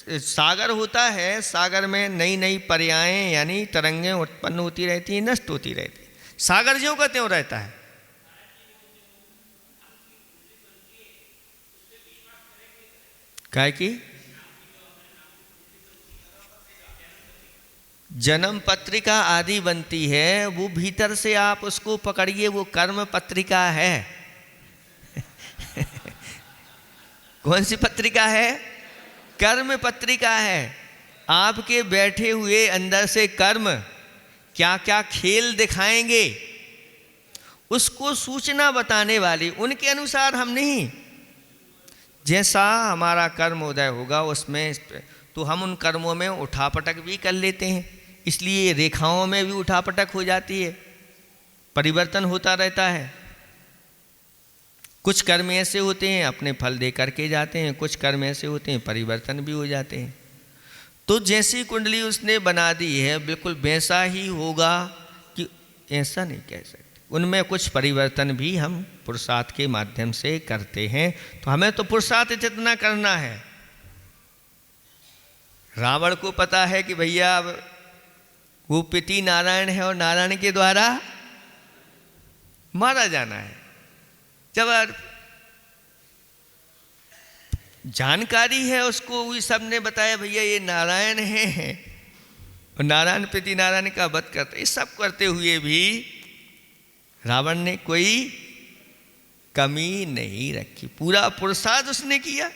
सागर होता है, सागर में नई नई पर्यायें यानी तरंगें उत्पन्न होती रहती हैं, नष्ट होती रहती हैं। सागर ज्यों का त्यों रहता है। क्या कि जन्म पत्रिका आदि बनती है, वो भीतर से आप उसको पकड़िए, वो कर्म पत्रिका है। कौन सी पत्रिका है? कर्म पत्रिका है। आपके बैठे हुए अंदर से कर्म क्या क्या खेल दिखाएंगे, उसको सूचना बताने वाली, उनके अनुसार हम नहीं। जैसा हमारा कर्म उदय होगा उसमें, तो हम उन कर्मों में उठापटक भी कर लेते हैं, इसलिए रेखाओं में भी उठापटक हो जाती है, परिवर्तन होता रहता है। कुछ कर्म ऐसे होते हैं अपने फल दे करके जाते हैं, कुछ कर्म ऐसे होते हैं परिवर्तन भी हो जाते हैं। तो जैसी कुंडली उसने बना दी है बिल्कुल वैसा ही होगा, कि ऐसा नहीं कह सकते। उनमें कुछ परिवर्तन भी हम पुरुषार्थ के माध्यम से करते हैं। तो हमें तो पुरुषार्थ जितना करना है। रावण को पता है कि भैया वो पिता नारायण है और नारायण के द्वारा मारा जाना है। जब जानकारी है उसको, वही सब ने बताया भैया ये नारायण है और नारायण पिता नारायण का वध करते। ये सब करते हुए भी रावण ने कोई कमी नहीं रखी, पूरा पुरुषार्थ उसने किया।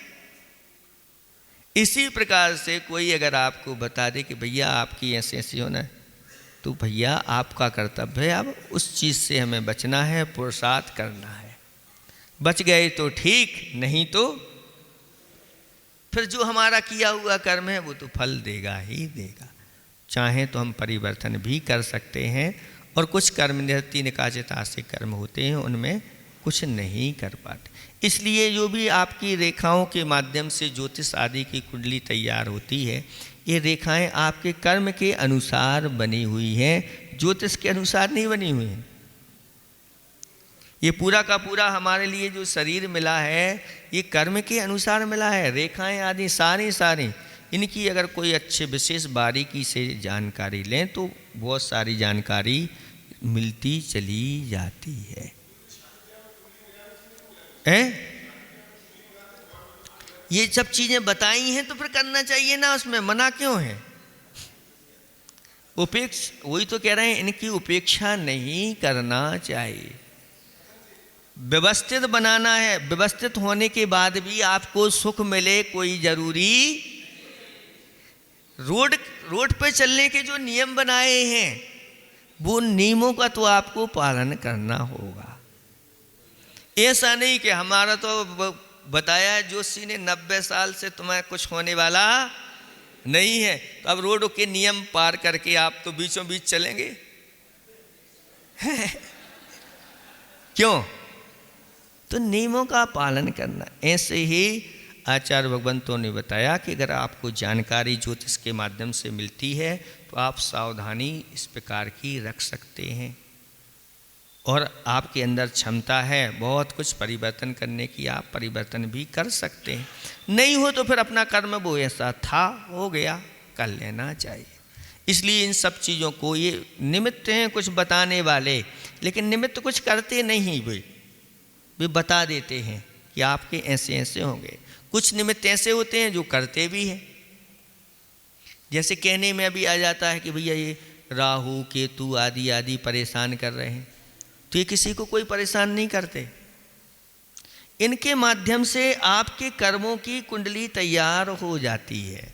इसी प्रकार से कोई अगर आपको बता दे कि भैया आपकी ऐसी ऐसी होना है, तो भैया आपका कर्तव्य है अब उस चीज़ से हमें बचना है, पुरुषार्थ करना है। बच गए तो ठीक, नहीं तो फिर जो हमारा किया हुआ कर्म है वो तो फल देगा ही देगा। चाहे तो हम परिवर्तन भी कर सकते हैं और कुछ कर्म निरति निकाचिता से कर्म होते हैं, उनमें कुछ नहीं कर पाते। इसलिए जो भी आपकी रेखाओं के माध्यम से ज्योतिष आदि की कुंडली तैयार होती है, ये रेखाएं आपके कर्म के अनुसार बनी हुई हैं, ज्योतिष के अनुसार नहीं बनी हुई हैं। ये पूरा का पूरा हमारे लिए जो शरीर मिला है, ये कर्म के अनुसार मिला है। रेखाएं आदि सारी इनकी अगर कोई अच्छे विशेष बारीकी से जानकारी लें तो बहुत सारी जानकारी मिलती चली जाती है। ये सब चीजें बताई हैं तो फिर करना चाहिए ना, उसमें मना क्यों है? वही तो कह रहे हैं, इनकी उपेक्षा नहीं करना चाहिए। व्यवस्थित बनाना है। व्यवस्थित होने के बाद भी आपको सुख मिले कोई जरूरी। रोड पे चलने के जो नियम बनाए हैं, वो नियमों का तो आपको पालन करना होगा। ऐसा नहीं कि हमारा तो बताया जोशी ने 90 साल से तुम्हें कुछ होने वाला नहीं है, तो अब रोड के नियम पार करके आप तो बीचों बीच चलेंगे। क्यों? तो नियमों का पालन करना। ऐसे ही आचार्य भगवंतों ने बताया कि अगर आपको जानकारी ज्योतिष के माध्यम से मिलती है तो आप सावधानी इस प्रकार की रख सकते हैं, और आपके अंदर क्षमता है बहुत कुछ परिवर्तन करने की, आप परिवर्तन भी कर सकते हैं। नहीं हो तो फिर अपना कर्म वो ऐसा था हो गया, कर लेना चाहिए। इसलिए इन सब चीज़ों को, ये निमित्त हैं कुछ बताने वाले, लेकिन निमित्त कुछ करते नहीं, वे बता देते हैं कि आपके ऐसे ऐसे होंगे। कुछ निमित्त ऐसे होते हैं जो करते भी हैं। जैसे कहने में अभी आ जाता है कि भैया ये राहु केतु आदि आदि परेशान कर रहे हैं, तो ये किसी को कोई परेशान नहीं करते। इनके माध्यम से आपके कर्मों की कुंडली तैयार हो जाती है।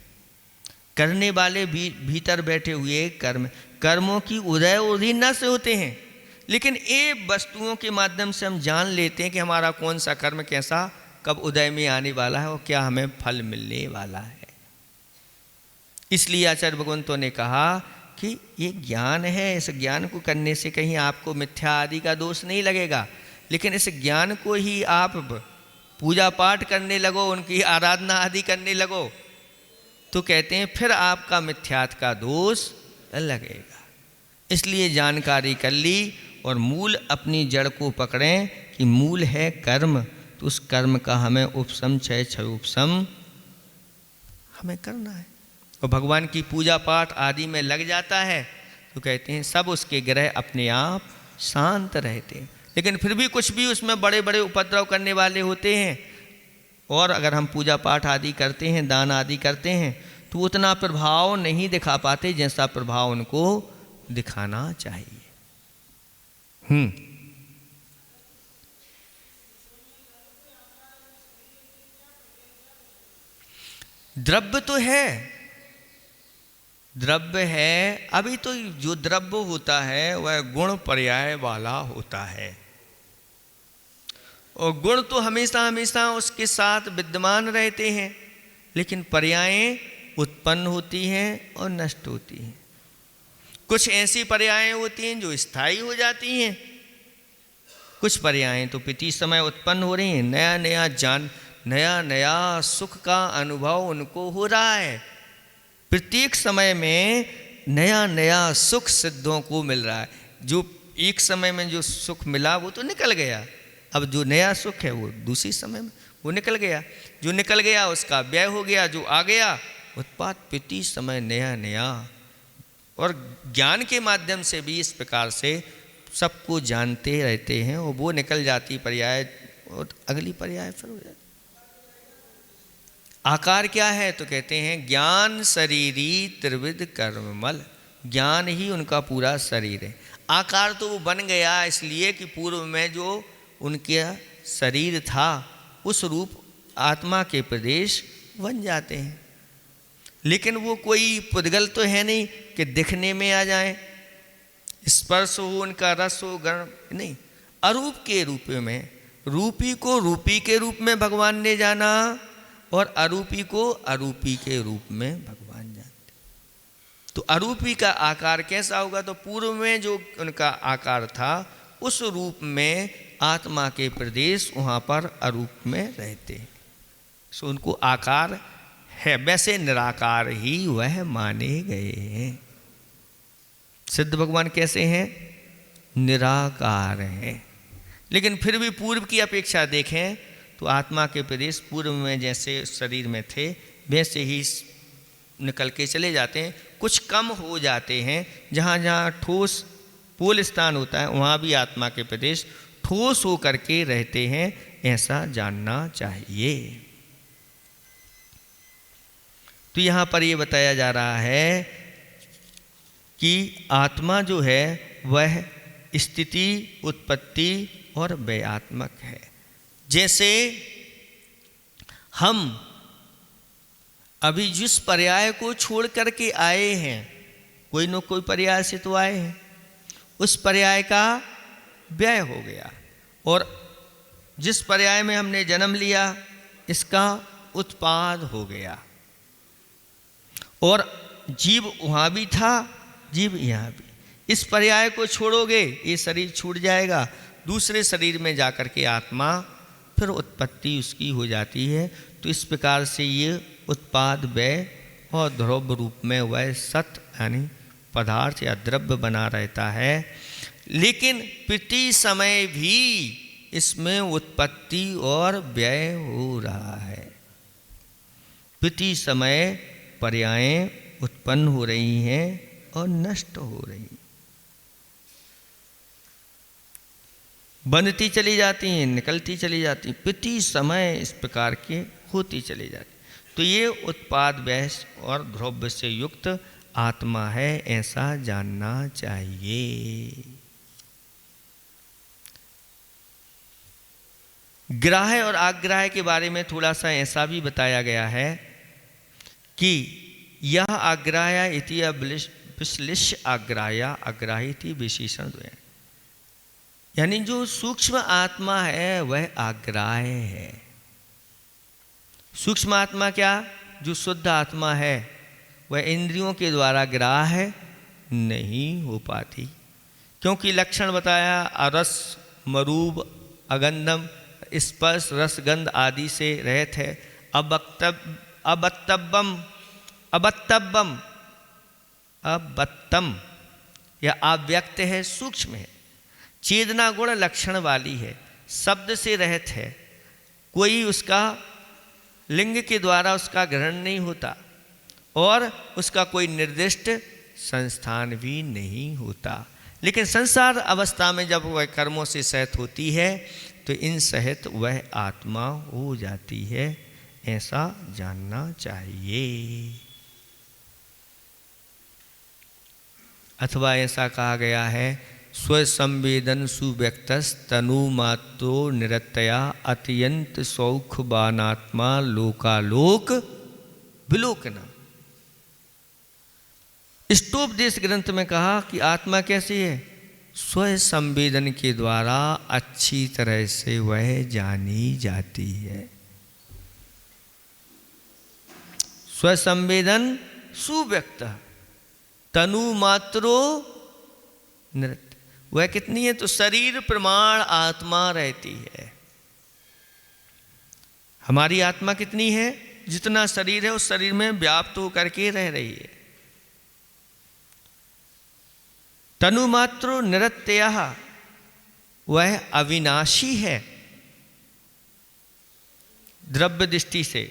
करने वाले भी भीतर बैठे हुए कर्मों की उदय उदीना से होते हैं, लेकिन ये वस्तुओं के माध्यम से हम जान लेते हैं कि हमारा कौन सा कर्म कैसा कब उदय में आने वाला है और क्या हमें फल मिलने वाला है। इसलिए आचार्य भगवंतों ने कहा कि ये ज्ञान है, इस ज्ञान को करने से कहीं आपको मिथ्या आदि का दोष नहीं लगेगा, लेकिन इस ज्ञान को ही आप पूजा पाठ करने लगो, उनकी आराधना आदि करने लगो, तो कहते हैं फिर आपका मिथ्यात्व का दोष लगेगा। इसलिए जानकारी कर ली और मूल अपनी जड़ को पकड़ें कि मूल है कर्म, तो उस कर्म का हमें उपशम क्षय उपशम हमें करना है। और भगवान की पूजा पाठ आदि में लग जाता है तो कहते हैं सब उसके ग्रह अपने आप शांत रहते हैं। लेकिन फिर भी कुछ भी उसमें बड़े बड़े उपद्रव करने वाले होते हैं, और अगर हम पूजा पाठ आदि करते हैं, दान आदि करते हैं, तो उतना प्रभाव नहीं दिखा पाते जैसा प्रभाव उनको दिखाना चाहिए। द्रव्य तो है, द्रव्य है। अभी तो जो द्रव्य होता है वह गुण पर्याय वाला होता है, और गुण तो हमेशा हमेशा उसके साथ विद्यमान रहते हैं, लेकिन पर्यायें उत्पन्न होती हैं और नष्ट होती हैं। कुछ ऐसी पर्यायें होती हैं जो स्थायी हो जाती हैं, कुछ पर्यायें तो प्रति समय उत्पन्न हो रही हैं। नया नया सुख का अनुभव उनको हो रहा है। प्रत्येक समय में नया नया सुख सिद्धों को मिल रहा है। जो एक समय में जो सुख मिला वो तो निकल गया, अब जो नया सुख है वो दूसरी समय में वो निकल गया। जो निकल गया उसका व्यय हो गया, जो आ गया उत्पाद प्रति समय नया नया। और ज्ञान के माध्यम से भी इस प्रकार से सबको जानते रहते हैं, और वो निकल जाती पर्याय और अगली पर्याय फिर हो जाती। आकार क्या है तो कहते हैं ज्ञान शरीरी त्रिविध कर्ममल। ज्ञान ही उनका पूरा शरीर है। आकार तो वो बन गया इसलिए कि पूर्व में जो उनके शरीर था उस रूप आत्मा के प्रदेश बन जाते हैं, लेकिन वो कोई पुद्गल तो है नहीं कि दिखने में आ जाए, स्पर्श हो उनका, रस हो, गण नहीं। अरूप के रूप में, रूपी को रूपी के रूप में भगवान ने जाना और अरूपी को अरूपी के रूप में भगवान जानते। तो अरूपी का आकार कैसा होगा? तो पूर्व में जो उनका आकार था उस रूप में आत्मा के प्रदेश वहाँ पर अरूप में रहते हैं, सो उनको आकार है, वैसे निराकार ही वह माने गए हैं। सिद्ध भगवान कैसे हैं? निराकार हैं। लेकिन फिर भी पूर्व की अपेक्षा देखें तो आत्मा के प्रदेश पूर्व में जैसे शरीर में थे वैसे ही निकल के चले जाते हैं, कुछ कम हो जाते हैं। जहाँ जहाँ ठोस पोल स्थान होता है वहाँ भी आत्मा के प्रदेश ठोस हो करके रहते हैं, ऐसा जानना चाहिए। तो यहाँ पर ये बताया जा रहा है कि आत्मा जो है वह स्थिति, उत्पत्ति और व्ययात्मक है। जैसे हम अभी जिस पर्याय को छोड़ करके आए हैं, कोई न कोई पर्याय से तो आए हैं, उस पर्याय का व्यय हो गया, और जिस पर्याय में हमने जन्म लिया इसका उत्पाद हो गया। और जीव वहाँ भी था, जीव यहाँ भी। इस पर्याय को छोड़ोगे ये शरीर छूट जाएगा, दूसरे शरीर में जाकर के आत्मा फिर उत्पत्ति उसकी हो जाती है। तो इस प्रकार से ये उत्पाद व्यय और द्रव्य रूप में वह सत यानी पदार्थ या द्रव्य बना रहता है। लेकिन प्रति समय भी इसमें उत्पत्ति और व्यय हो रहा है। प्रति समय पर्यायें उत्पन्न हो रही हैं और नष्ट हो रही हैं, बनती चली जाती हैं, निकलती चली जाती, प्रति समय इस प्रकार के होती चली जाती। तो ये उत्पाद व्यय और द्रव्य से युक्त आत्मा है, ऐसा जानना चाहिए। ग्राह्य और आग्राह्य के बारे में थोड़ा सा ऐसा भी बताया गया है कि यह आग्राह्य इति विश्लिष्य आग्राह्य अग्राह्य इति विशेषण द्वयम्, यानी जो सूक्ष्म आत्मा है वह आग्राह्य है। सूक्ष्म आत्मा क्या? जो शुद्ध आत्मा है वह इंद्रियों के द्वारा ग्राह्य नहीं हो पाती, क्योंकि लक्षण बताया अरस, मरूप, अगंधम, स्पर्श, रसगंध आदि से रहित है। अबत्तम या अव्यक्त है, सूक्ष्म है, चेतना गुण लक्षण वाली है, शब्द से रहित है, कोई उसका लिंग के द्वारा उसका ग्रहण नहीं होता और उसका कोई निर्दिष्ट संस्थान भी नहीं होता। लेकिन संसार अवस्था में जब वह कर्मों से सहित होती है तो इन सहित वह आत्मा हो जाती है, ऐसा जानना चाहिए। अथवा ऐसा कहा गया है स्वसंवेदन सुव्यक्तस्तनु मात्रो निरतया अत्यंत सौख्यवानात्मा लोकालोक विलोकना। स्टोपदेश ग्रंथ में कहा कि आत्मा कैसी है? स्वसंवेदन के द्वारा अच्छी तरह से वह जानी जाती है। स्वसंवेदन सुव्यक्त तनु मात्रो नृत्य, वह कितनी है? तो शरीर प्रमाण आत्मा रहती है। हमारी आत्मा कितनी है? जितना शरीर है उस शरीर में व्याप्त होकर के रह रही है। तनुमात्रो निरत्यः, वह अविनाशी है द्रव्य दृष्टि से।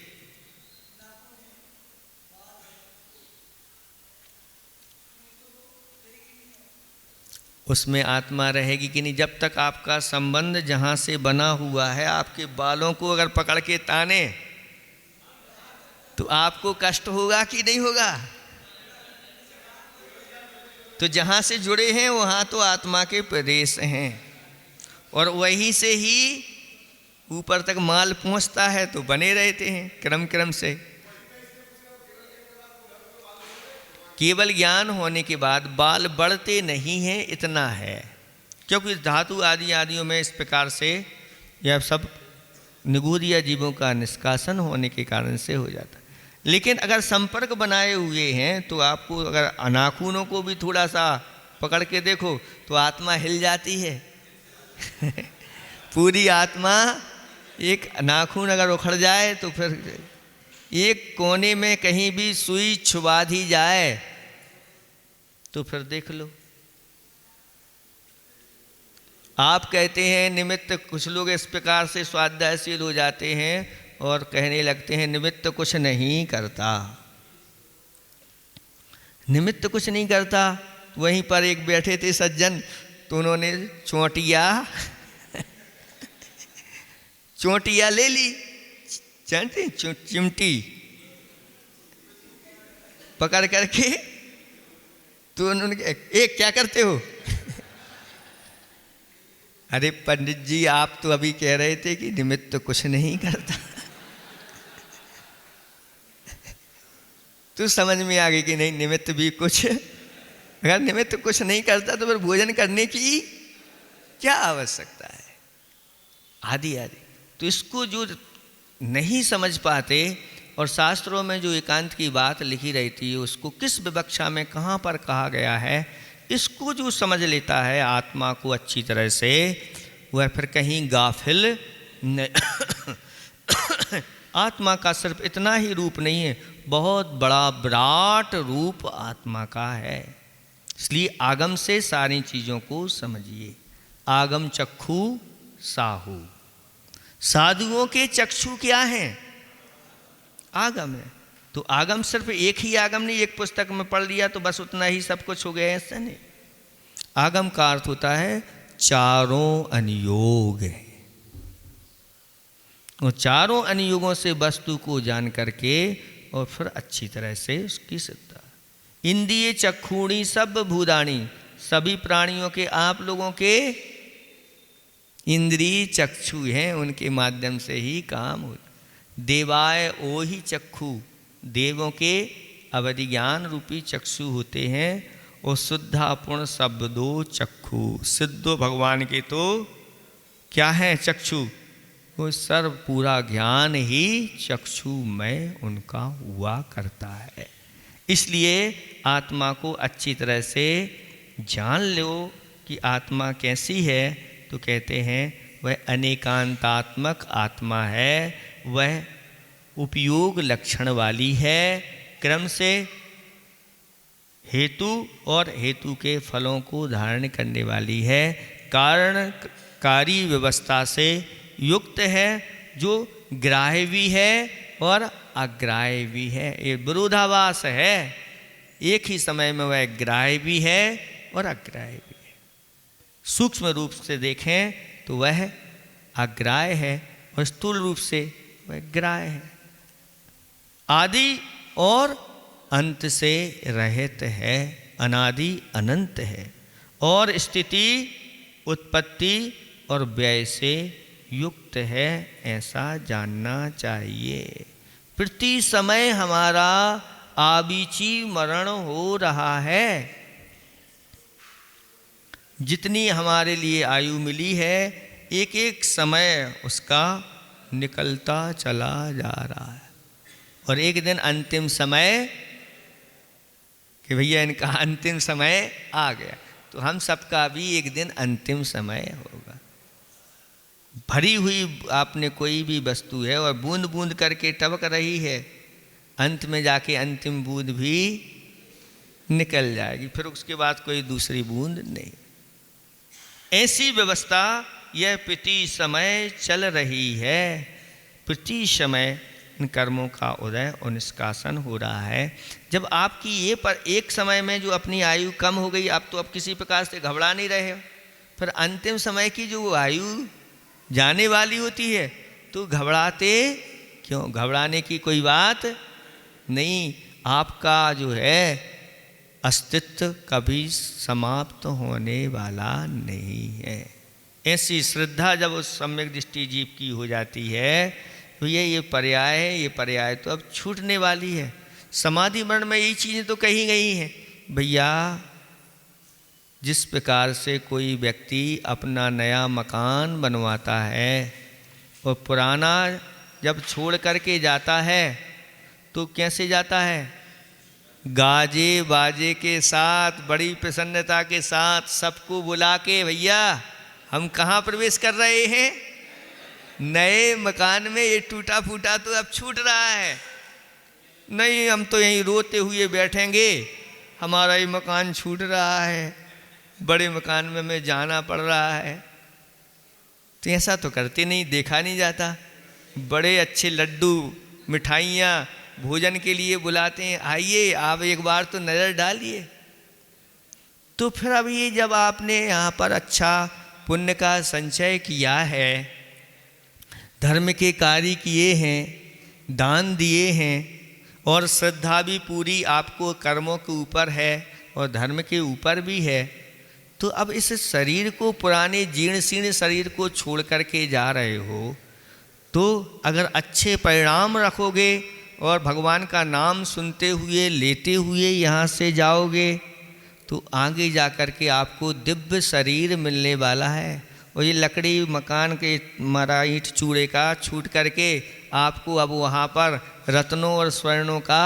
उसमें आत्मा रहेगी कि नहीं? जब तक आपका संबंध जहाँ से बना हुआ है, आपके बालों को अगर पकड़ के ताने तो आपको कष्ट होगा कि नहीं होगा? तो जहाँ से जुड़े हैं वहाँ तो आत्मा के प्रदेश हैं और वहीं से ही ऊपर तक माल पहुँचता है, तो बने रहते हैं क्रम क्रम से। केवल ज्ञान होने के बाद बाल बढ़ते नहीं हैं, इतना है, क्योंकि धातु आदियों में इस प्रकार से यह सब निगूढ़ जीवों का निष्कासन होने के कारण से हो जाता है। लेकिन अगर संपर्क बनाए हुए हैं तो आपको अगर नाखूनों को भी थोड़ा सा पकड़ के देखो तो आत्मा हिल जाती है। पूरी आत्मा, एक नाखून अगर उखड़ जाए तो फिर एक कोने में कहीं भी सुई छुबा दी जाए तो फिर देख लो। आप कहते हैं निमित्त, कुछ लोग इस प्रकार से स्वाध्यायशील हो जाते हैं और कहने लगते हैं निमित्त कुछ नहीं करता, निमित्त कुछ नहीं करता। वहीं पर एक बैठे थे सज्जन, तो उन्होंने चोटिया ले ली, जानते चिमटी पकड़ करके, तो उन्होंने एक क्या करते हो? अरे पंडित जी आप तो अभी कह रहे थे कि निमित्त कुछ नहीं करता। तो समझ में आ गई कि नहीं, निमित्त भी कुछ, अगर निमित्त कुछ नहीं करता तो फिर भोजन करने की क्या आवश्यकता है, आदि आदि। तो इसको जो नहीं समझ पाते, और शास्त्रों में जो एकांत की बात लिखी रहती है उसको किस विवक्षा में कहाँ पर कहा गया है, इसको जो समझ लेता है आत्मा को अच्छी तरह से, वह फिर कहीं गाफिल आत्मा का सिर्फ इतना ही रूप नहीं है, बहुत बड़ा विराट रूप आत्मा का है। इसलिए आगम से सारी चीज़ों को समझिए। आगम चक्षु साहू, साधुओं के चक्षु क्या हैं? आगम है। तो आगम सिर्फ एक ही आगम नहीं, एक पुस्तक में पढ़ लिया तो बस उतना ही सब कुछ हो गया, ऐसा नहीं। आगम का अर्थ होता है चारों अनुयोग है, और चारों अनुयोगों से वस्तु को जान करके और फिर अच्छी तरह से उसकी सिद्धता। इंद्रिय चक्षुणी सब भूतानी, सभी प्राणियों के, आप लोगों के इंद्रिय चक्षु हैं, उनके माध्यम से ही काम होता। देवाय ओ ही चक्षु, देवों के अवधि ज्ञान रूपी चक्षु होते हैं, और शुद्धा पूर्ण शब्दो चक्षु, सिद्धो भगवान के तो क्या है चक्षु, वो सर्व पूरा ज्ञान ही चक्षु में उनका हुआ करता है। इसलिए आत्मा को अच्छी तरह से जान लो कि आत्मा कैसी है, तो कहते हैं वह अनेकांतात्मक आत्मा है, वह उपयोग लक्षण वाली है, क्रम से हेतु और हेतु के फलों को धारण करने वाली है, कारणकारी व्यवस्था से युक्त है, जो ग्राह्य भी है और अग्राह्य भी है। ये विरोधाभास है, एक ही समय में वह ग्राह्य भी है और अग्राह्य भी है। सूक्ष्म रूप से देखें तो वह अग्राह्य है और स्थूल रूप से वह ग्राह्य है। आदि और अंत से रहित है, अनादि अनंत है, और स्थिति उत्पत्ति और व्यय से युक्त है, ऐसा जानना चाहिए। प्रति समय हमारा आबीची मरण हो रहा है, जितनी हमारे लिए आयु मिली है एक एक समय उसका निकलता चला जा रहा है, और एक दिन अंतिम समय कि भैया इनका अंतिम समय आ गया, तो हम सबका भी एक दिन अंतिम समय होगा। भरी हुई आपने कोई भी वस्तु है और बूंद बूंद करके टपक रही है, अंत में जाके अंतिम बूंद भी निकल जाएगी, फिर उसके बाद कोई दूसरी बूंद नहीं। ऐसी व्यवस्था यह प्रति समय चल रही है, प्रति समय इन कर्मों का उदय और निष्कासन हो रहा है। जब आपकी ये पर एक समय में जो अपनी आयु कम हो गई, आप तो अब किसी प्रकार से घबरा नहीं रहे हो, फिर अंतिम समय की जो आयु जाने वाली होती है तो घबराते क्यों? घबराने की कोई बात नहीं। आपका जो है अस्तित्व कभी समाप्त होने वाला नहीं है। ऐसी श्रद्धा जब उस सम्यक दृष्टि जीव की हो जाती है तो ये पर्याय है, ये पर्याय तो अब छूटने वाली है। समाधि मरण में यही चीज़ें तो कही गई हैं भैया। जिस प्रकार से कोई व्यक्ति अपना नया मकान बनवाता है और पुराना जब छोड़ करके जाता है तो कैसे जाता है? गाजे बाजे के साथ, बड़ी प्रसन्नता के साथ सबको बुला के, भैया हम कहाँ प्रवेश कर रहे हैं? नए मकान में। ये टूटा फूटा तो अब छूट रहा है, नहीं हम तो यहीं रोते हुए बैठेंगे, हमारा ये मकान छूट रहा है, बड़े मकान में हमें जाना पड़ रहा है। तो ऐसा तो करते नहीं, देखा नहीं जाता। बड़े अच्छे लड्डू मिठाइयाँ भोजन के लिए बुलाते हैं, आइए आप एक बार तो नज़र डालिए। तो फिर अब ये जब आपने यहाँ पर अच्छा पुण्य का संचय किया है, धर्म के कार्य किए हैं, दान दिए हैं, और श्रद्धा भी पूरी आपको कर्मों के ऊपर है और धर्म के ऊपर भी है, तो अब इस शरीर को, पुराने जीर्ण शीर्ण शरीर को छोड़ करके जा रहे हो, तो अगर अच्छे परिणाम रखोगे और भगवान का नाम सुनते हुए लेते हुए यहाँ से जाओगे, तो आगे जा कर के आपको दिव्य शरीर मिलने वाला है। और ये लकड़ी मकान के मरा ईंट चूड़े का छूट करके आपको अब वहाँ पर रत्नों और स्वर्णों का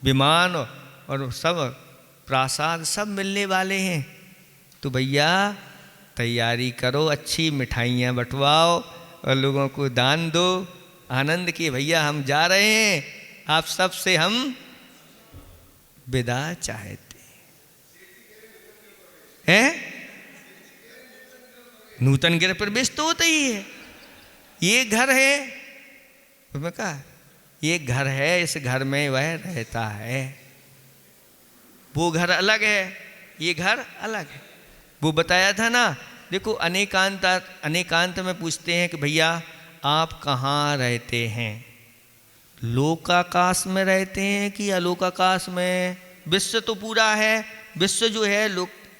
विमान और सब प्रासाद सब मिलने वाले हैं। तो भैया तैयारी करो, अच्छी मिठाइयाँ बंटवाओ और लोगों को दान दो, आनंद के भैया हम जा रहे हैं, आप सब से हम विदा चाहते हैं। नूतन गृह प्रवेश तो होता ही है। ये घर है, मैं कहा ये घर है, इस घर में वह रहता है, वो घर अलग है, ये घर अलग है। वो बताया था ना, देखो अनेकांत में पूछते हैं कि भैया आप कहाँ रहते हैं, लोकाकाश में रहते हैं कि अलोकाकाश में? विश्व तो पूरा है, विश्व जो है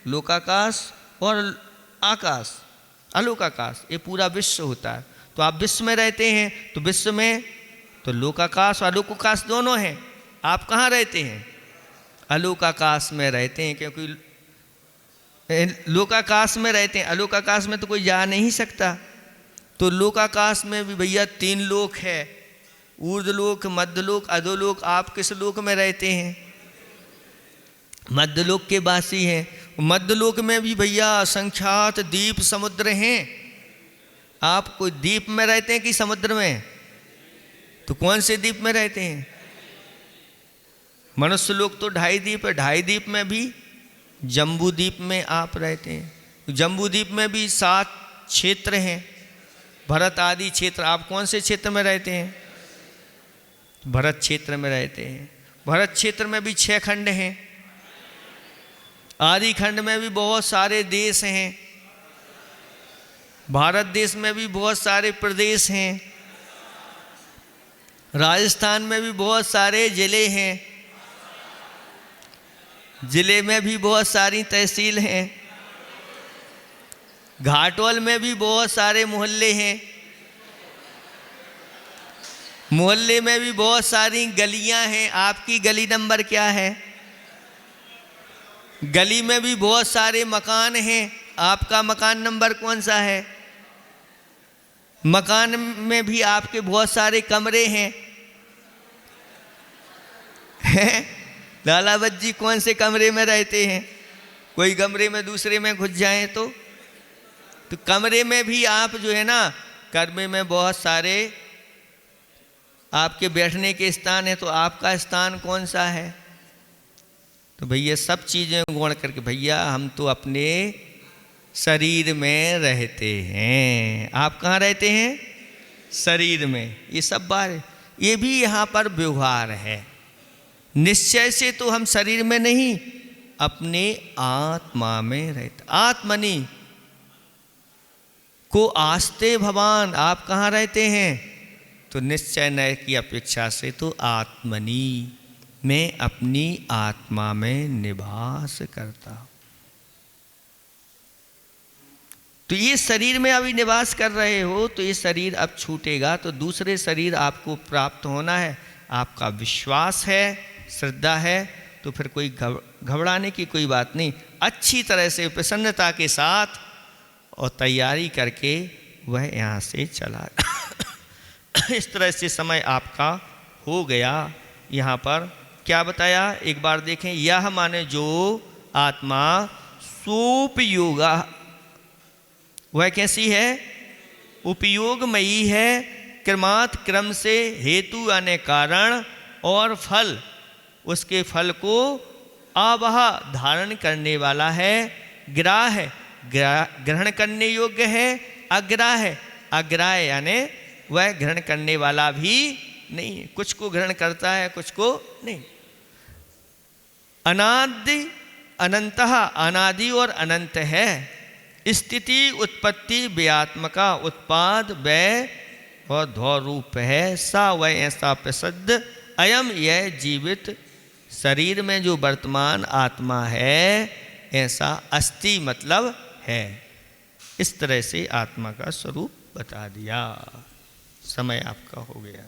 लोकाकाश और आकाश अलोकाकाश, ये पूरा विश्व होता है। तो आप विश्व में रहते हैं, तो विश्व में तो लोकाकाश और अलोकाकाश दोनों हैं। आप कहाँ रहते हैं? अलोकाकाश में रहते हैं, क्योंकि लोकाकाश में रहते हैं, अलोकाकाश में तो कोई जा नहीं सकता। तो लोकाकाश में भी भैया 3 लोक है, ऊर्ध्वलोक, मध्यलोक, अधोलोक। आप किस लोक में रहते हैं? मध्यलोक के वासी हैं। मध्यलोक में भी भैया असंख्यात द्वीप समुद्र हैं। आप कोई द्वीप में रहते हैं कि समुद्र में? तो कौन से द्वीप में रहते हैं? मनुष्य लोग तो 2.5 द्वीप है, 2.5 द्वीप में भी जम्बू द्वीप में आप रहते हैं। जम्बू द्वीप में भी 7 क्षेत्र हैं, भरत आदि क्षेत्र। आप कौन से क्षेत्र में रहते हैं? भरत क्षेत्र में रहते हैं। भरत क्षेत्र में भी 6 खंड हैं। आदि खंड में भी बहुत सारे देश हैं। भारत देश में भी बहुत सारे प्रदेश हैं। राजस्थान में भी बहुत सारे जिले हैं। जिले में भी बहुत सारी तहसील हैं। घाटोल में भी बहुत सारे मोहल्ले हैं। मोहल्ले में भी बहुत सारी गलियां हैं। आपकी गली नंबर क्या है? गली में भी बहुत सारे मकान हैं। आपका मकान नंबर कौन सा है? मकान में भी आपके बहुत सारे कमरे हैं। लाला बज्जी कौन से कमरे में रहते हैं? कोई कमरे में दूसरे में घुस जाएं तो कमरे में भी आप जो है ना, कमरे में बहुत सारे आपके बैठने के स्थान है। तो आपका स्थान कौन सा है? तो भैया सब चीज़ें गौण करके, भैया हम तो अपने शरीर में रहते हैं। आप कहाँ रहते हैं? शरीर में। ये सब बात, ये भी यहाँ पर व्यवहार है। निश्चय से तो हम शरीर में नहीं, अपने आत्मा में रहते। आत्मनि को आस्ते भवान। आप कहाँ रहते हैं? तो निश्चय नय की अपेक्षा से तो आत्मनि, मैं अपनी आत्मा में निवास करता हूँ। तो ये शरीर में अभी निवास कर रहे हो, तो ये शरीर अब छूटेगा, तो दूसरे शरीर आपको प्राप्त होना है। आपका विश्वास है, श्रद्धा है, तो फिर कोई घबराने की कोई बात नहीं। अच्छी तरह से प्रसन्नता के साथ और तैयारी करके वह यहाँ से चला। इस तरह से समय आपका हो गया। यहाँ पर क्या बताया एक बार देखें। यह माने जो आत्मा सोपयोगा, वह कैसी है? उपयोगमयी है, क्रमात् क्रम से हेतु यानी कारण और फल, उसके फल को आवह धारण करने वाला है, ग्राह्य ग्रहण करने योग्य है, अग्राह्य अग्राह्य यानी वह ग्रहण करने वाला भी नहीं, कुछ को ग्रहण करता है कुछ को नहीं। अनादि अनंतः, अनादि और अनंत है। स्थिति उत्पत्ति व्यात्मका, उत्पाद व्यय और ध्व रूप है। सा वह ऐसा प्रसिद्ध, अयम यह जीवित शरीर में जो वर्तमान आत्मा है, ऐसा अस्ति मतलब है। इस तरह से आत्मा का स्वरूप बता दिया। समय आपका हो गया।